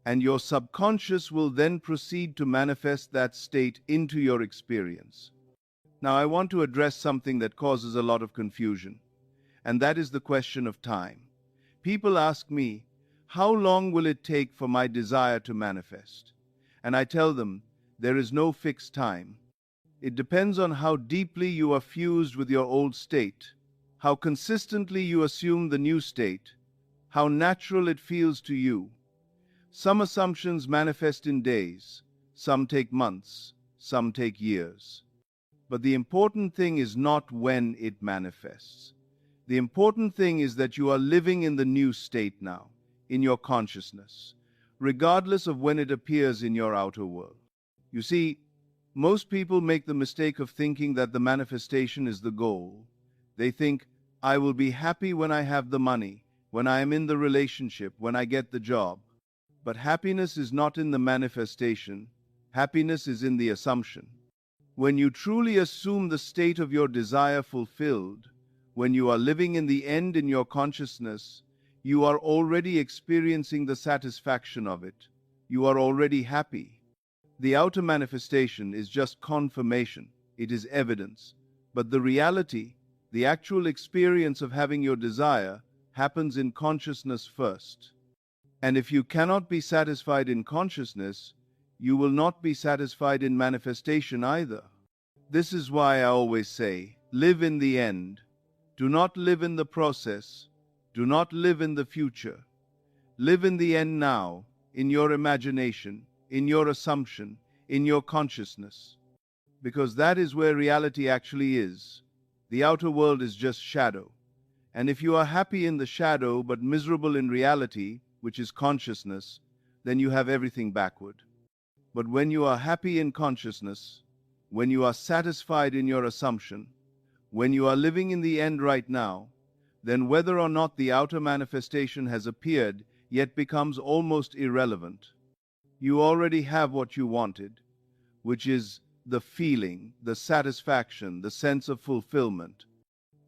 And your subconscious will then proceed to manifest that state into your experience. Now, I want to address something that causes a lot of confusion, and that is the question of time. People ask me, how long will it take for my desire to manifest? And I tell them, there is no fixed time. It depends on how deeply you are fused with your old state, how consistently you assume the new state, how natural it feels to you. Some assumptions manifest in days, some take months, some take years. But the important thing is not when it manifests. The important thing is that you are living in the new state now, in your consciousness, regardless of when it appears in your outer world. You see, most people make the mistake of thinking that the manifestation is the goal. They think, I will be happy when I have the money, when I am in the relationship, when I get the job. But happiness is not in the manifestation. Happiness is in the assumption. When you truly assume the state of your desire fulfilled, when you are living in the end in your consciousness, you are already experiencing the satisfaction of it. You are already happy. The outer manifestation is just confirmation. It is evidence. But the reality, the actual experience of having your desire, happens in consciousness first. And if you cannot be satisfied in consciousness, you will not be satisfied in manifestation either. This is why I always say, live in the end. Do not live in the process. Do not live in the future. Live in the end now, in your imagination, in your assumption, in your consciousness. Because that is where reality actually is. The outer world is just shadow. And if you are happy in the shadow but miserable in reality, which is consciousness, then you have everything backward. But when you are happy in consciousness, when you are satisfied in your assumption, when you are living in the end right now, then whether or not the outer manifestation has appeared yet becomes almost irrelevant. You already have what you wanted, which is the feeling, the satisfaction, the sense of fulfillment.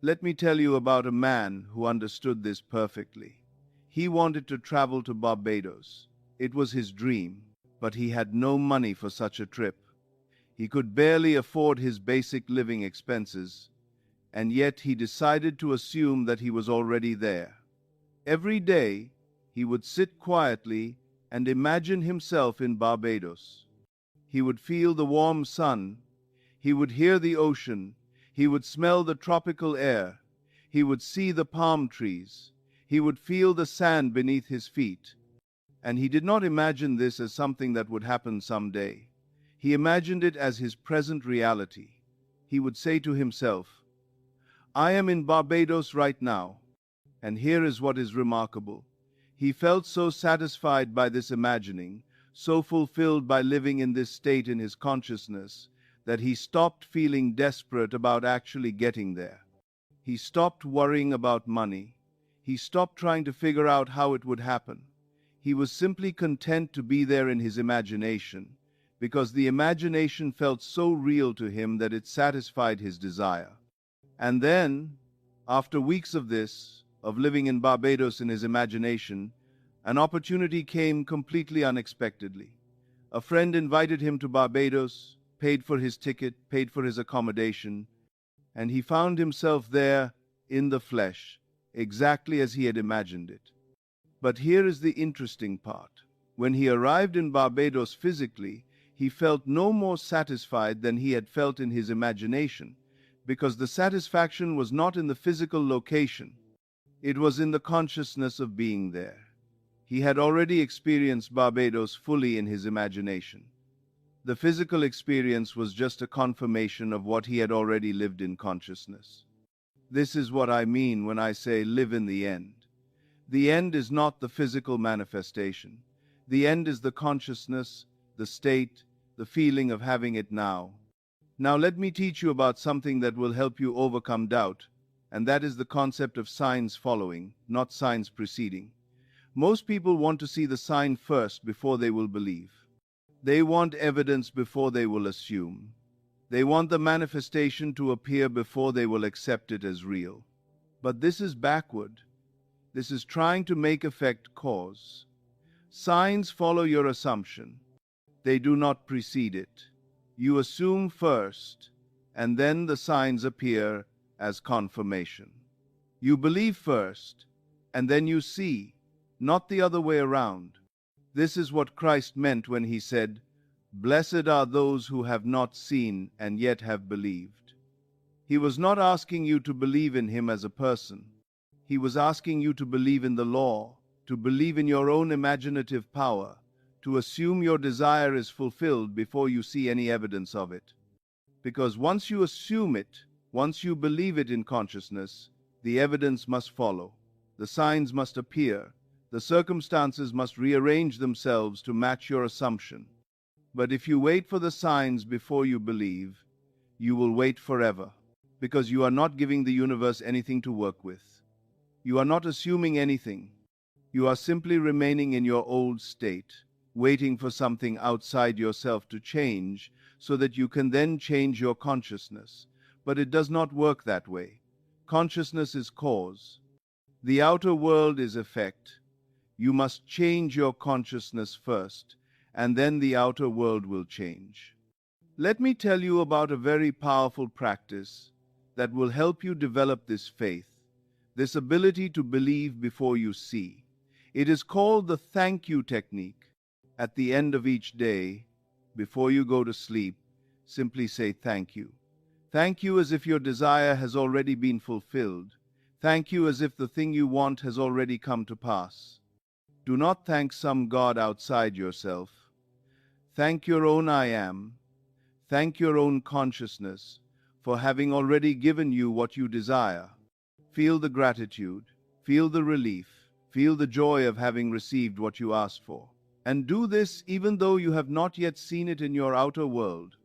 Let me tell you about a man who understood this perfectly. He wanted to travel to Barbados. It was his dream, but he had no money for such a trip. He could barely afford his basic living expenses, and yet he decided to assume that he was already there. Every day, he would sit quietly and imagine himself in Barbados. He would feel the warm sun, he would hear the ocean, he would smell the tropical air, he would see the palm trees, he would feel the sand beneath his feet. And he did not imagine this as something that would happen someday. He imagined it as his present reality. He would say to himself, I am in Barbados right now. And here is what is remarkable. He felt so satisfied by this imagining, so fulfilled by living in this state in his consciousness, that he stopped feeling desperate about actually getting there. He stopped worrying about money. He stopped trying to figure out how it would happen. He was simply content to be there in his imagination, because the imagination felt so real to him that it satisfied his desire. And then, after weeks of this, of living in Barbados in his imagination, an opportunity came completely unexpectedly. A friend invited him to Barbados, paid for his ticket, paid for his accommodation, and he found himself there in the flesh, exactly as he had imagined it. But here is the interesting part. When he arrived in Barbados physically, he felt no more satisfied than he had felt in his imagination, because the satisfaction was not in the physical location. It was in the consciousness of being there. He had already experienced Barbados fully in his imagination. The physical experience was just a confirmation of what he had already lived in consciousness. This is what I mean when I say live in the end. The end is not the physical manifestation. The end is the consciousness, the state, the feeling of having it now. Now let me teach you about something that will help you overcome doubt, and that is the concept of signs following, not signs preceding. Most people want to see the sign first before they will believe. They want evidence before they will assume. They want the manifestation to appear before they will accept it as real. But this is backward. This is trying to make effect cause. Signs follow your assumption. They do not precede it. You assume first, and then the signs appear as confirmation. You believe first, and then you see, not the other way around. This is what Christ meant when he said, "Blessed are those who have not seen and yet have believed." He was not asking you to believe in him as a person. He was asking you to believe in the law, to believe in your own imaginative power, to assume your desire is fulfilled before you see any evidence of it. Because once you assume it, once you believe it in consciousness, the evidence must follow. The signs must appear. The circumstances must rearrange themselves to match your assumption. But if you wait for the signs before you believe, you will wait forever, because you are not giving the universe anything to work with. You are not assuming anything. You are simply remaining in your old state, waiting for something outside yourself to change so that you can then change your consciousness. But it does not work that way. Consciousness is cause. The outer world is effect. You must change your consciousness first, and then the outer world will change. Let me tell you about a very powerful practice that will help you develop this faith, this ability to believe before you see. It is called the thank you technique. At the end of each day, before you go to sleep, simply say thank you. Thank you as if your desire has already been fulfilled. Thank you as if the thing you want has already come to pass. Do not thank some God outside yourself. Thank your own I am. Thank your own consciousness for having already given you what you desire. Feel the gratitude, feel the relief, feel the joy of having received what you asked for. And do this even though you have not yet seen it in your outer world.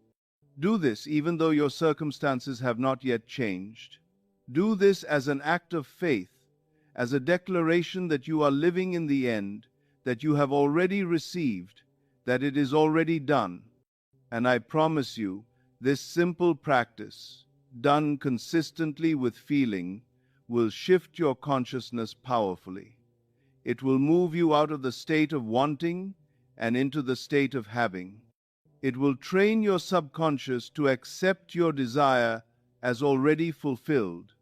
Do this even though your circumstances have not yet changed. Do this as an act of faith, as a declaration that you are living in the end, that you have already received, that it is already done. And I promise you, this simple practice, done consistently with feeling, will shift your consciousness powerfully. It will move you out of the state of wanting and into the state of having. It will train your subconscious to accept your desire as already fulfilled.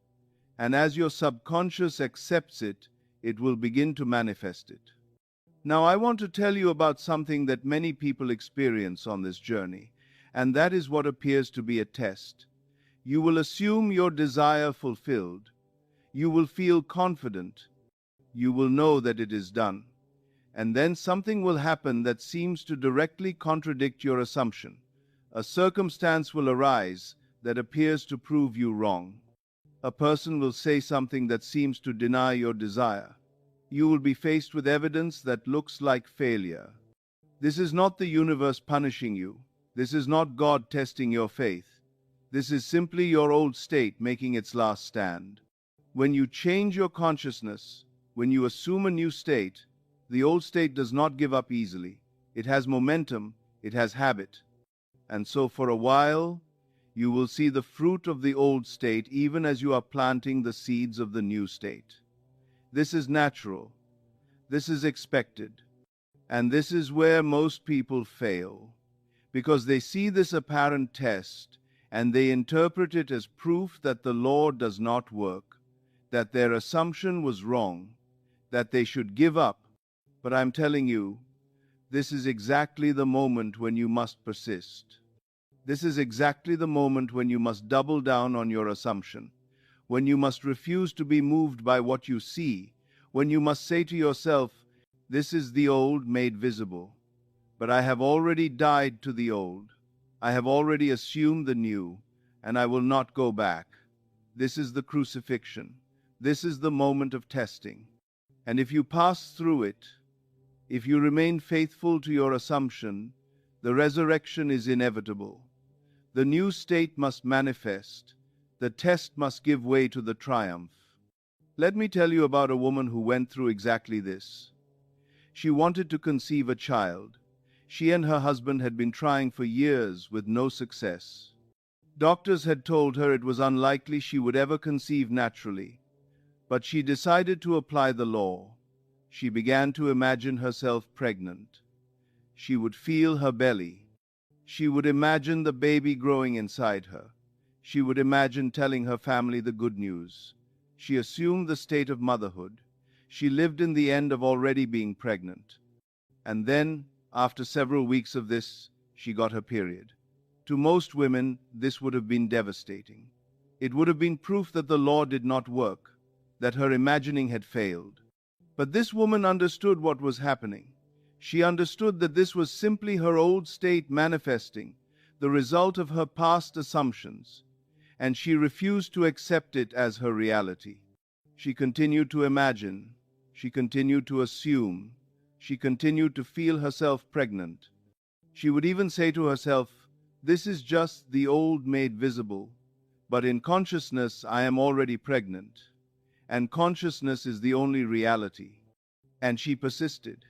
And as your subconscious accepts it, it will begin to manifest it. Now I want to tell you about something that many people experience on this journey, and that is what appears to be a test. You will assume your desire fulfilled. You will feel confident. You will know that it is done. And then something will happen that seems to directly contradict your assumption. A circumstance will arise that appears to prove you wrong. A person will say something that seems to deny your desire. You will be faced with evidence that looks like failure. This is not the universe punishing you. This is not God testing your faith. This is simply your old state making its last stand. When you change your consciousness, when you assume a new state, the old state does not give up easily. It has momentum, it has habit. And so for a while, you will see the fruit of the old state even as you are planting the seeds of the new state. This is natural. This is expected. And this is where most people fail, because they see this apparent test and they interpret it as proof that the law does not work, that their assumption was wrong, that they should give up. But I'm telling you, this is exactly the moment when you must persist. This is exactly the moment when you must double down on your assumption, when you must refuse to be moved by what you see, when you must say to yourself, "This is the old made visible. But I have already died to the old. I have already assumed the new, and I will not go back. This is the crucifixion. This is the moment of testing. And if you pass through it, if you remain faithful to your assumption, the resurrection is inevitable. The new state must manifest. The test must give way to the triumph. Let me tell you about a woman who went through exactly this. She wanted to conceive a child. She and her husband had been trying for years with no success. Doctors had told her it was unlikely she would ever conceive naturally. But she decided to apply the law. She began to imagine herself pregnant. She would feel her belly. She would imagine the baby growing inside her. She would imagine telling her family the good news. She assumed the state of motherhood. She lived in the end of already being pregnant. And then, after several weeks of this, she got her period. To most women, this would have been devastating. It would have been proof that the law did not work, that her imagining had failed. But this woman understood what was happening. She understood that this was simply her old state manifesting, the result of her past assumptions, and she refused to accept it as her reality. She continued to imagine, she continued to assume, she continued to feel herself pregnant. She would even say to herself, "This is just the old made visible, but in consciousness I am already pregnant, and consciousness is the only reality." And she persisted.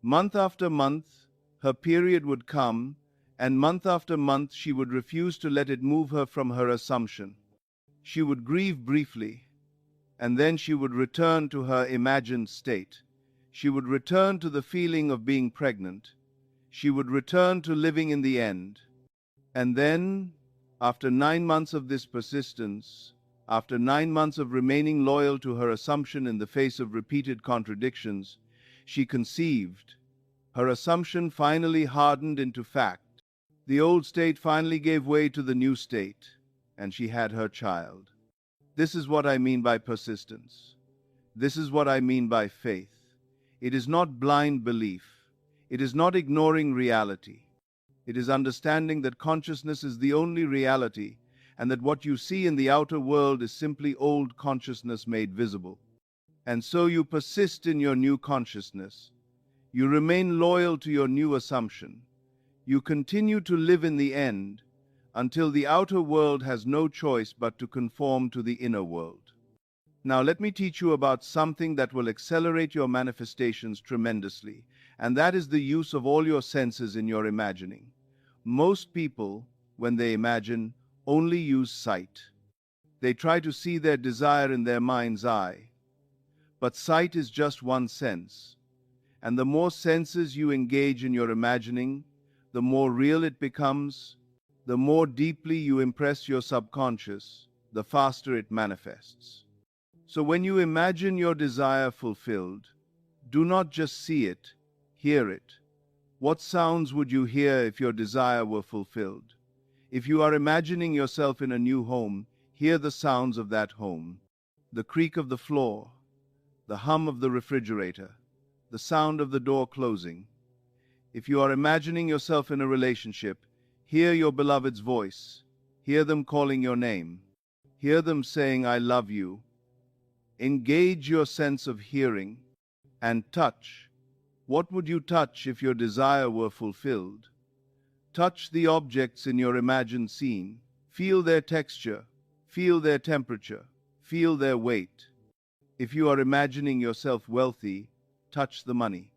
Month after month, her period would come, and month after month she would refuse to let it move her from her assumption. She would grieve briefly, and then she would return to her imagined state. She would return to the feeling of being pregnant. She would return to living in the end. And then, after 9 months of this persistence, after 9 months of remaining loyal to her assumption in the face of repeated contradictions, she conceived. Her assumption finally hardened into fact. The old state finally gave way to the new state, and she had her child. This is what I mean by persistence. This is what I mean by faith. It is not blind belief. It is not ignoring reality. It is understanding that consciousness is the only reality, and that what you see in the outer world is simply old consciousness made visible. And so you persist in your new consciousness. You remain loyal to your new assumption. You continue to live in the end until the outer world has no choice but to conform to the inner world. Now let me teach you about something that will accelerate your manifestations tremendously, and that is the use of all your senses in your imagining. Most people, when they imagine, only use sight. They try to see their desire in their mind's eye. But sight is just one sense. And the more senses you engage in your imagining, the more real it becomes, the more deeply you impress your subconscious, the faster it manifests. So when you imagine your desire fulfilled, do not just see it, hear it. What sounds would you hear if your desire were fulfilled? If you are imagining yourself in a new home, hear the sounds of that home. The creak of the floor, the hum of the refrigerator, the sound of the door closing. If you are imagining yourself in a relationship, hear your beloved's voice. Hear them calling your name. Hear them saying, "I love you." Engage your sense of hearing. And touch. What would you touch if your desire were fulfilled? Touch the objects in your imagined scene. Feel their texture. Feel their temperature. Feel their weight. If you are imagining yourself wealthy, touch the money.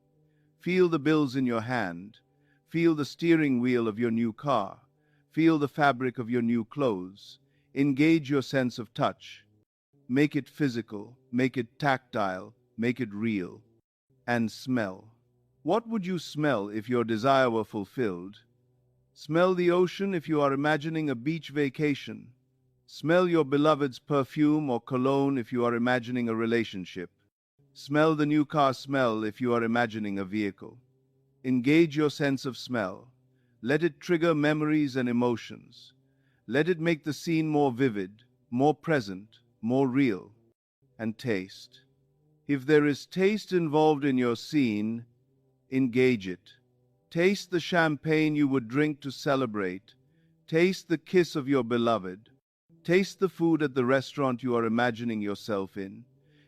Feel the bills in your hand. Feel the steering wheel of your new car. Feel the fabric of your new clothes. Engage your sense of touch. Make it physical. Make it tactile. Make it real. And smell. What would you smell if your desire were fulfilled? Smell the ocean if you are imagining a beach vacation. Smell your beloved's perfume or cologne if you are imagining a relationship. Smell the new car smell if you are imagining a vehicle. Engage your sense of smell. Let it trigger memories and emotions. Let it make the scene more vivid, more present, more real. And taste. If there is taste involved in your scene, engage it. Taste the champagne you would drink to celebrate. Taste the kiss of your beloved. Taste the food at the restaurant you are imagining yourself in.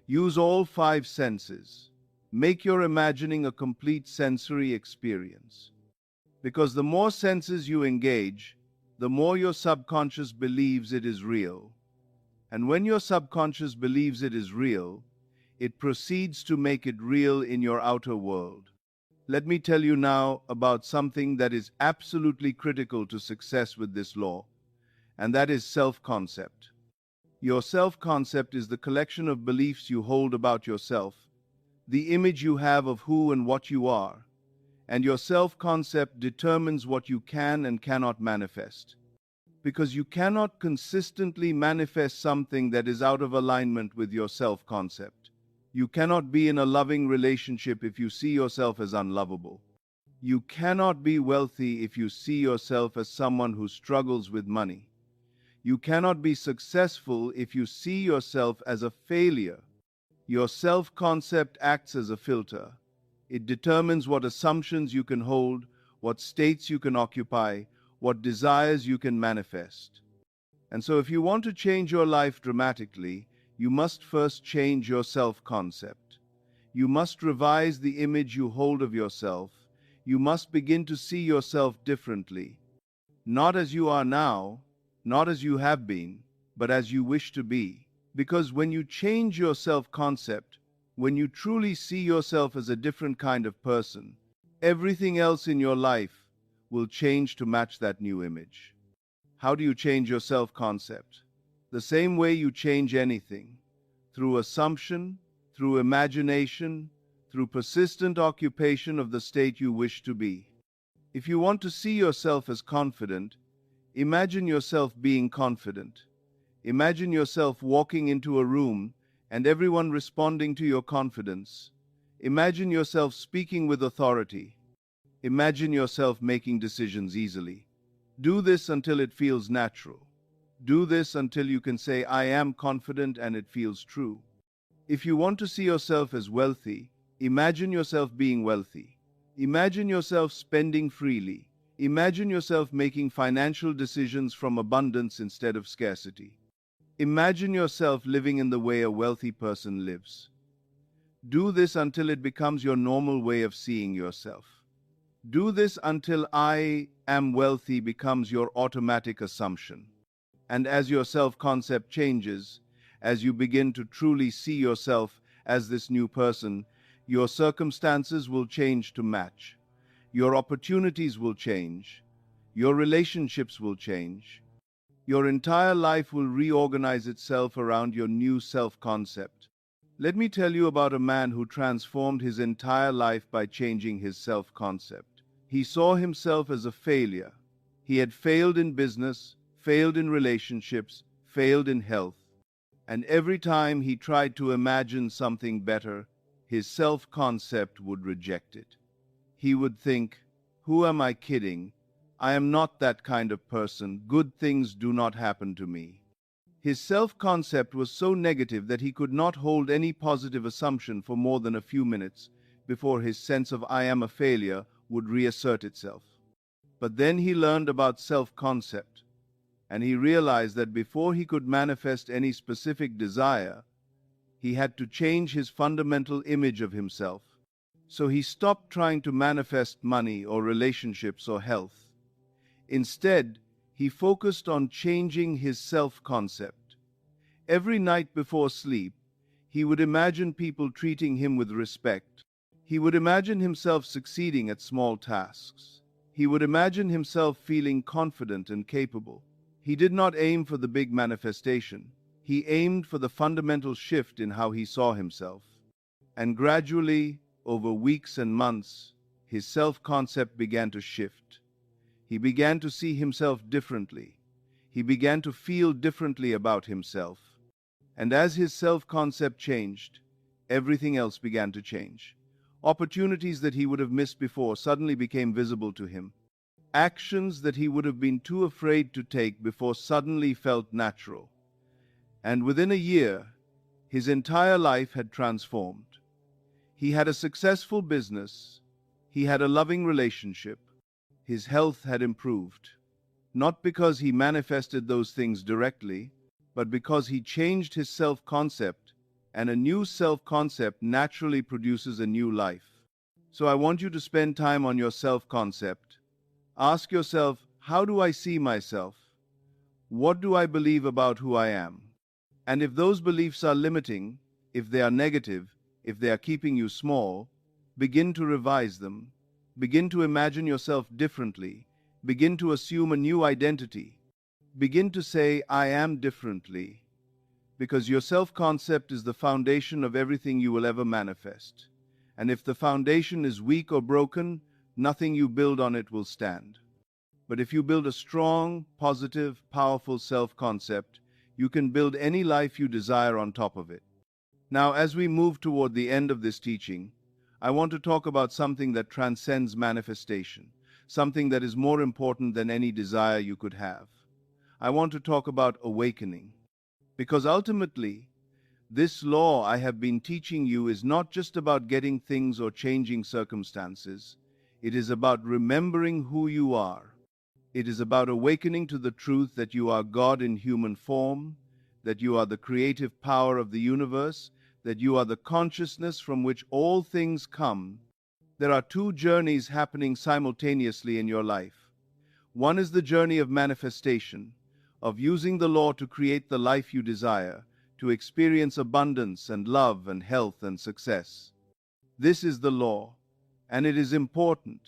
Use all five senses. Make your imagining a complete sensory experience. Because the more senses you engage, the more your subconscious believes it is real. And when your subconscious believes it is real, it proceeds to make it real in your outer world. Let me tell you now about something that is absolutely critical to success with this law, and that is self-concept. Your self-concept is the collection of beliefs you hold about yourself, the image you have of who and what you are, and your self-concept determines what you can and cannot manifest. Because you cannot consistently manifest something that is out of alignment with your self-concept. You cannot be in a loving relationship if you see yourself as unlovable. You cannot be wealthy if you see yourself as someone who struggles with money. You cannot be successful if you see yourself as a failure. Your self-concept acts as a filter. It determines what assumptions you can hold, what states you can occupy, what desires you can manifest. And so if you want to change your life dramatically, you must first change your self-concept. You must revise the image you hold of yourself. You must begin to see yourself differently. Not as you are now, not as you have been, but as you wish to be. Because when you change your self-concept, when you truly see yourself as a different kind of person, everything else in your life will change to match that new image. How do you change your self-concept? The same way you change anything, through assumption, through imagination, through persistent occupation of the state you wish to be. If you want to see yourself as confident, imagine yourself being confident. Imagine yourself walking into a room and everyone responding to your confidence. Imagine yourself speaking with authority. Imagine yourself making decisions easily. Do this until it feels natural. Do this until you can say, I am confident and it feels true. If you want to see yourself as wealthy, imagine yourself being wealthy. Imagine yourself spending freely. Imagine yourself making financial decisions from abundance instead of scarcity. Imagine yourself living in the way a wealthy person lives. Do this until it becomes your normal way of seeing yourself. Do this until I am wealthy becomes your automatic assumption. And as your self-concept changes, as you begin to truly see yourself as this new person, your circumstances will change to match. Your opportunities will change. Your relationships will change. Your entire life will reorganize itself around your new self-concept. Let me tell you about a man who transformed his entire life by changing his self-concept. He saw himself as a failure. He had failed in business, failed in relationships, failed in health. And every time he tried to imagine something better, his self-concept would reject it. He would think, who am I kidding? I am not that kind of person. Good things do not happen to me. His self-concept was so negative that he could not hold any positive assumption for more than a few minutes before his sense of I am a failure would reassert itself. But then he learned about self-concept, and he realized that before he could manifest any specific desire, he had to change his fundamental image of himself. So he stopped trying to manifest money or relationships or health. Instead, he focused on changing his self-concept. Every night before sleep, he would imagine people treating him with respect. He would imagine himself succeeding at small tasks. He would imagine himself feeling confident and capable. He did not aim for the big manifestation. He aimed for the fundamental shift in how he saw himself. And gradually, over weeks and months, his self-concept began to shift. He began to see himself differently. He began to feel differently about himself. And as his self-concept changed, everything else began to change. Opportunities that he would have missed before suddenly became visible to him. Actions that he would have been too afraid to take before suddenly felt natural. And within a year, his entire life had transformed. He had a successful business. He had a loving relationship. His health had improved. Not because he manifested those things directly, but because he changed his self-concept, and a new self-concept naturally produces a new life. So I want you to spend time on your self-concept. Ask yourself, how do I see myself? What do I believe about who I am? And if those beliefs are limiting, if they are negative, if they are keeping you small, begin to revise them. Begin to imagine yourself differently. Begin to assume a new identity. Begin to say, I am differently. Because your self-concept is the foundation of everything you will ever manifest. And if the foundation is weak or broken, nothing you build on it will stand. But if you build a strong, positive, powerful self-concept, you can build any life you desire on top of it. Now, as we move toward the end of this teaching, I want to talk about something that transcends manifestation, something that is more important than any desire you could have. I want to talk about awakening. Because ultimately, this law I have been teaching you is not just about getting things or changing circumstances. It is about remembering who you are. It is about awakening to the truth that you are God in human form, that you are the creative power of the universe, that you are the consciousness from which all things come. There are two journeys happening simultaneously in your life. One is the journey of manifestation, of using the law to create the life you desire, to experience abundance and love and health and success. This is the law, and it is important.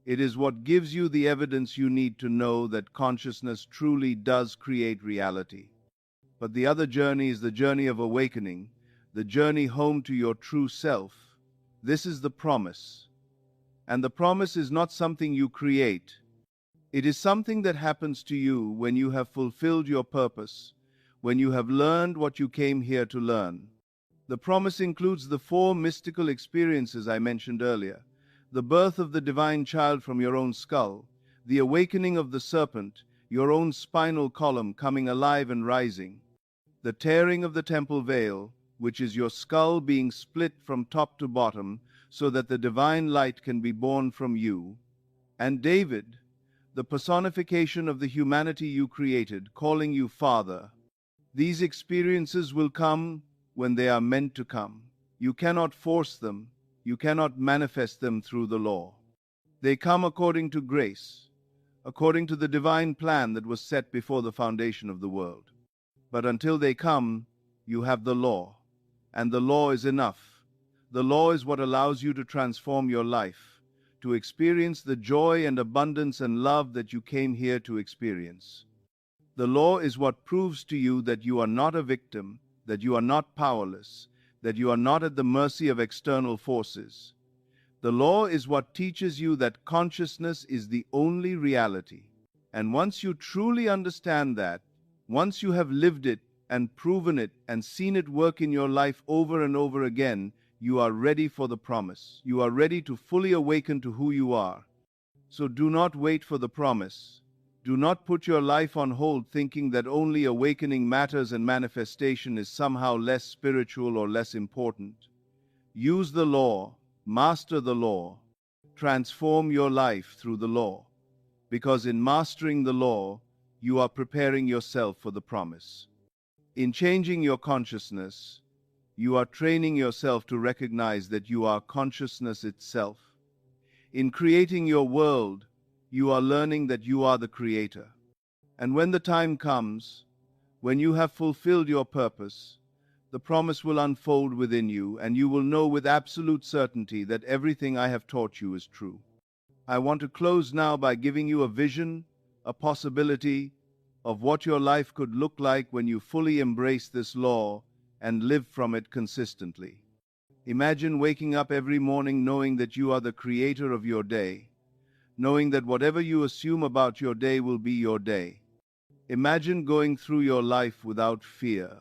It is what gives you the evidence you need to know that consciousness truly does create reality. But the other journey is the journey of awakening, the journey home to your true self. This is the promise. And the promise is not something you create. It is something that happens to you when you have fulfilled your purpose, when you have learned what you came here to learn. The promise includes the four mystical experiences I mentioned earlier: the birth of the divine child from your own skull, the awakening of the serpent, your own spinal column coming alive and rising, the tearing of the temple veil, which is your skull being split from top to bottom so that the divine light can be born from you, and David, the personification of the humanity you created, calling you Father. These experiences will come when they are meant to come. You cannot force them. You cannot manifest them through the law. They come according to grace, according to the divine plan that was set before the foundation of the world. But until they come, you have the law, and the law is enough. The law is what allows you to transform your life, to experience the joy and abundance and love that you came here to experience. The law is what proves to you that you are not a victim, that you are not powerless, that you are not at the mercy of external forces. The law is what teaches you that consciousness is the only reality. And once you truly understand that, once you have lived it and proven it and seen it work in your life over and over again, you are ready for the promise. You are ready to fully awaken to who you are. So do not wait for the promise. Do not put your life on hold thinking that only awakening matters and manifestation is somehow less spiritual or less important. Use the law, master the law, transform your life through the law, because in mastering the law, you are preparing yourself for the promise. In changing your consciousness, you are training yourself to recognize that you are consciousness itself. In creating your world, you are learning that you are the creator. And when the time comes, when you have fulfilled your purpose, the promise will unfold within you, and you will know with absolute certainty that everything I have taught you is true. I want to close now by giving you a vision, a possibility of what your life could look like when you fully embrace this law and live from it consistently. Imagine waking up every morning knowing that you are the creator of your day, knowing that whatever you assume about your day will be your day. Imagine going through your life without fear,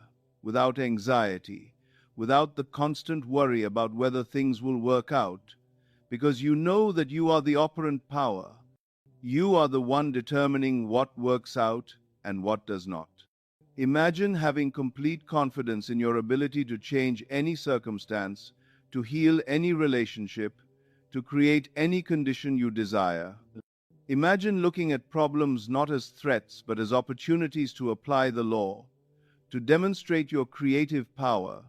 without anxiety, without the constant worry about whether things will work out, because you know that you are the operant power. You are the one determining what works out and what does not. Imagine having complete confidence in your ability to change any circumstance, to heal any relationship, to create any condition you desire. Imagine looking at problems not as threats but as opportunities to apply the law, to demonstrate your creative power,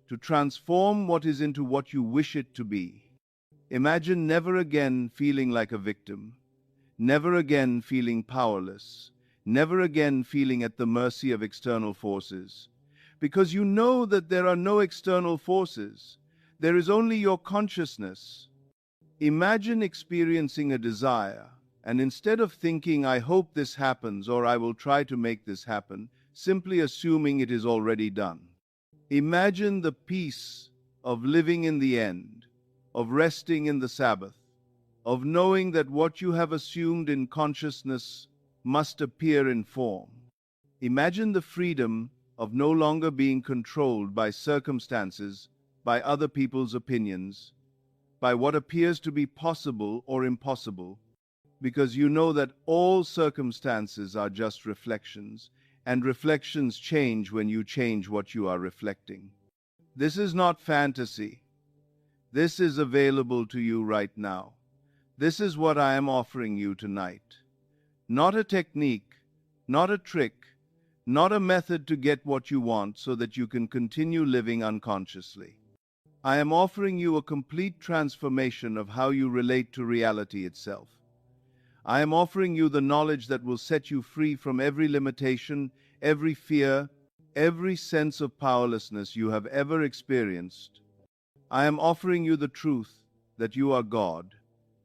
to transform what is into what you wish it to be. Imagine never again feeling like a victim, never again feeling powerless, never again feeling at the mercy of external forces, because you know that there are no external forces. There is only your consciousness. Imagine experiencing a desire, and instead of thinking, I hope this happens or I will try to make this happen, simply assuming it is already done. Imagine the peace of living in the end, of resting in the Sabbath, of knowing that what you have assumed in consciousness must appear in form. Imagine the freedom of no longer being controlled by circumstances, by other people's opinions, by what appears to be possible or impossible, because you know that all circumstances are just reflections, and reflections change when you change what you are reflecting. This is not fantasy. This is available to you right now. This is what I am offering you tonight. Not a technique, not a trick, not a method to get what you want so that you can continue living unconsciously. I am offering you a complete transformation of how you relate to reality itself. I am offering you the knowledge that will set you free from every limitation, every fear, every sense of powerlessness you have ever experienced. I am offering you the truth that you are God,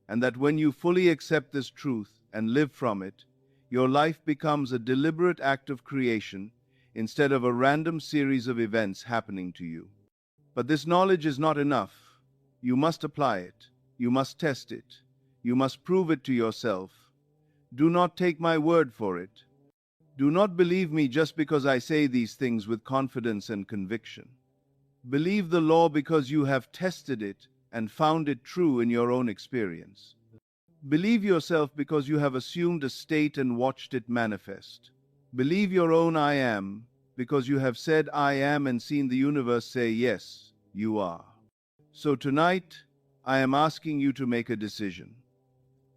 and that when you fully accept this truth and live from it, your life becomes a deliberate act of creation instead of a random series of events happening to you. But this knowledge is not enough. You must apply it. You must test it. You must prove it to yourself. Do not take my word for it. Do not believe me just because I say these things with confidence and conviction. Believe the law because you have tested it and found it true in your own experience. Believe yourself because you have assumed a state and watched it manifest. Believe your own I am because you have said I am and seen the universe say yes, you are. So tonight, I am asking you to make a decision.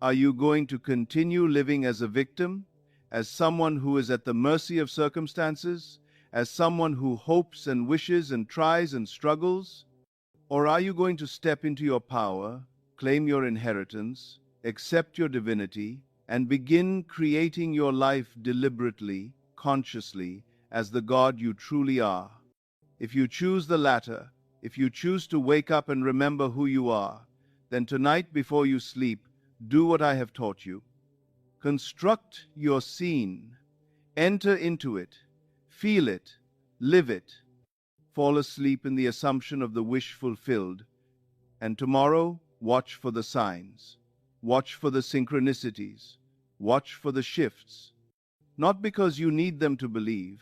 Are you going to continue living as a victim, as someone who is at the mercy of circumstances, as someone who hopes and wishes and tries and struggles? Or are you going to step into your power, claim your inheritance, accept your divinity, and begin creating your life deliberately, consciously, as the God you truly are? If you choose the latter, if you choose to wake up and remember who you are, then tonight before you sleep, do what I have taught you. Construct your scene. Enter into it. Feel it. Live it. Fall asleep in the assumption of the wish fulfilled. And tomorrow, watch for the signs. Watch for the synchronicities. Watch for the shifts. Not because you need them to believe,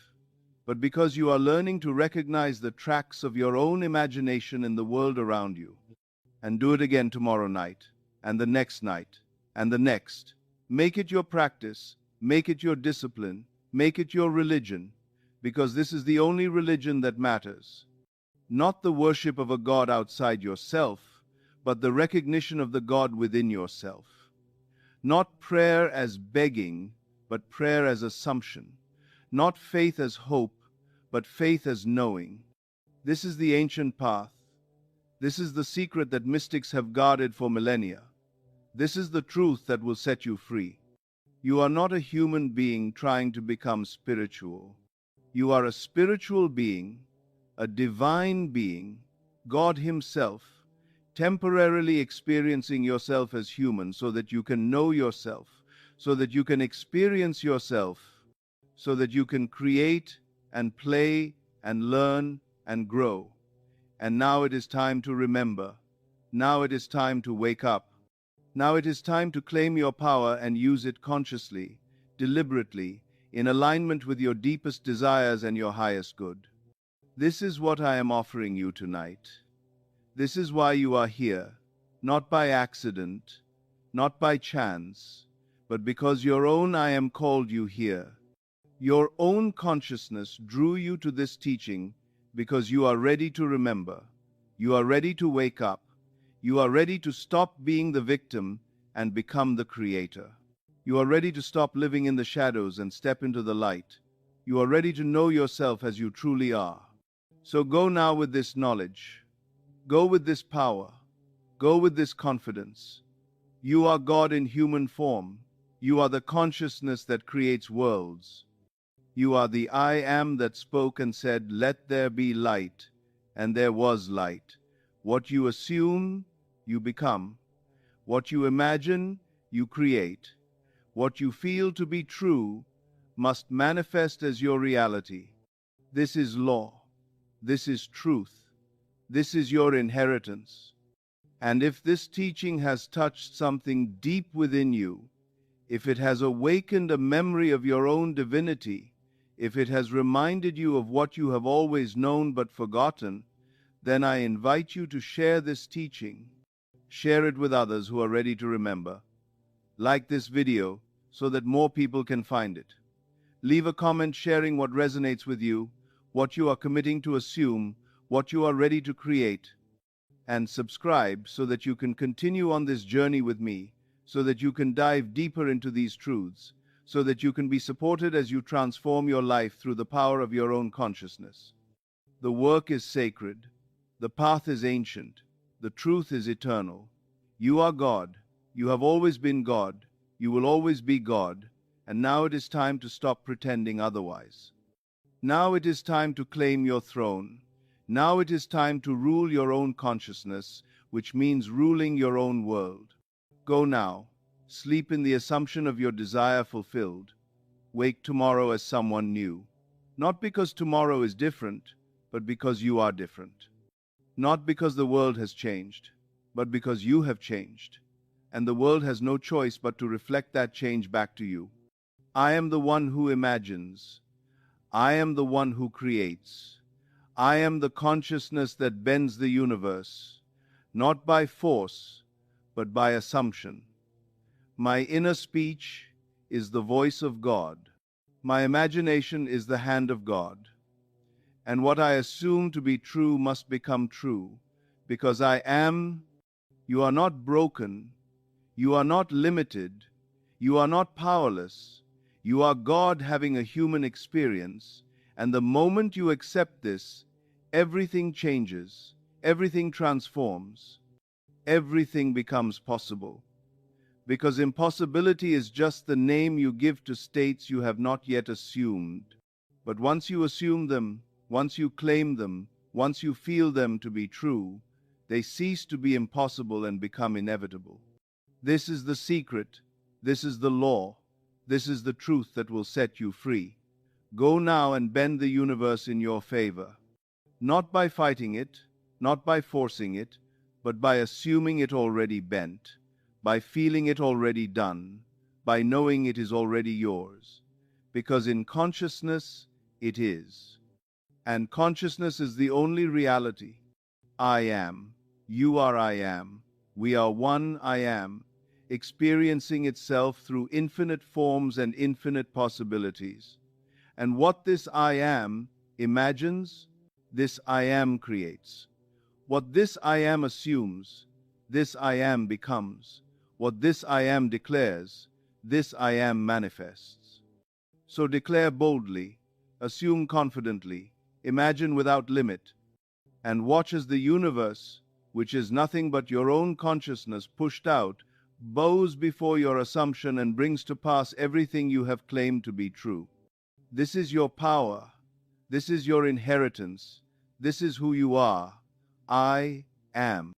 but because you are learning to recognize the tracks of your own imagination in the world around you. And do it again tomorrow night, and the next night, and the next. Make it your practice, make it your discipline, make it your religion, because this is the only religion that matters. Not the worship of a God outside yourself, but the recognition of the God within yourself. Not prayer as begging, but prayer as assumption. Not faith as hope, but faith as knowing. This is the ancient path. This is the secret that mystics have guarded for millennia. This is the truth that will set you free. You are not a human being trying to become spiritual. You are a spiritual being, a divine being, God Himself, temporarily experiencing yourself as human so that you can know yourself, so that you can experience yourself, so that you can create and play and learn and grow. And now it is time to remember. Now it is time to wake up. Now it is time to claim your power and use it consciously, deliberately, in alignment with your deepest desires and your highest good. This is what I am offering you tonight. This is why you are here, not by accident, not by chance, but because your own I am called you here. Your own consciousness drew you to this teaching because you are ready to remember. You are ready to wake up. You are ready to stop being the victim and become the creator. You are ready to stop living in the shadows and step into the light. You are ready to know yourself as you truly are. So go now with this knowledge. Go with this power. Go with this confidence. You are God in human form. You are the consciousness that creates worlds. You are the I am that spoke and said, "Let there be light," and there was light. What you assume, you become. What you imagine, you create. What you feel to be true must manifest as your reality. This is law. This is truth. This is your inheritance. And if this teaching has touched something deep within you, if it has awakened a memory of your own divinity, if it has reminded you of what you have always known but forgotten, then I invite you to share this teaching. Share it with others who are ready to remember. Like this video so that more people can find it. Leave a comment sharing what resonates with you, what you are committing to assume, what you are ready to create. And subscribe so that you can continue on this journey with me, so that you can dive deeper into these truths, so that you can be supported as you transform your life through the power of your own consciousness. The work is sacred. The path is ancient. The truth is eternal. You are God. You have always been God. You will always be God. And now it is time to stop pretending otherwise. Now it is time to claim your throne. Now it is time to rule your own consciousness, which means ruling your own world. Go now. Sleep in the assumption of your desire fulfilled. Wake tomorrow as someone new. Not because tomorrow is different, but because you are different. Not because the world has changed, but because you have changed. And the world has no choice but to reflect that change back to you. I am the one who imagines. I am the one who creates. I am the consciousness that bends the universe, not by force, but by assumption. My inner speech is the voice of God. My imagination is the hand of God. And what I assume to be true must become true, because I am. You are not broken. You are not limited. You are not powerless. You are God having a human experience, and the moment you accept this, everything changes, everything transforms, everything becomes possible. Because impossibility is just the name you give to states you have not yet assumed. But once you assume them, once you claim them, once you feel them to be true, they cease to be impossible and become inevitable. This is the secret. This is the law. This is the truth that will set you free. Go now and bend the universe in your favor. Not by fighting it, not by forcing it, but by assuming it already bent, by feeling it already done, by knowing it is already yours. Because in consciousness, it is. And consciousness is the only reality. I am. You are I am. We are one I am, experiencing itself through infinite forms and infinite possibilities. And what this I am imagines, this I am creates. What this I am assumes, this I am becomes. What this I am declares, this I am manifests. So declare boldly, assume confidently, imagine without limit, and watch as the universe, which is nothing but your own consciousness pushed out, bows before your assumption and brings to pass everything you have claimed to be true. This is your power. This is your inheritance. This is who you are. I am.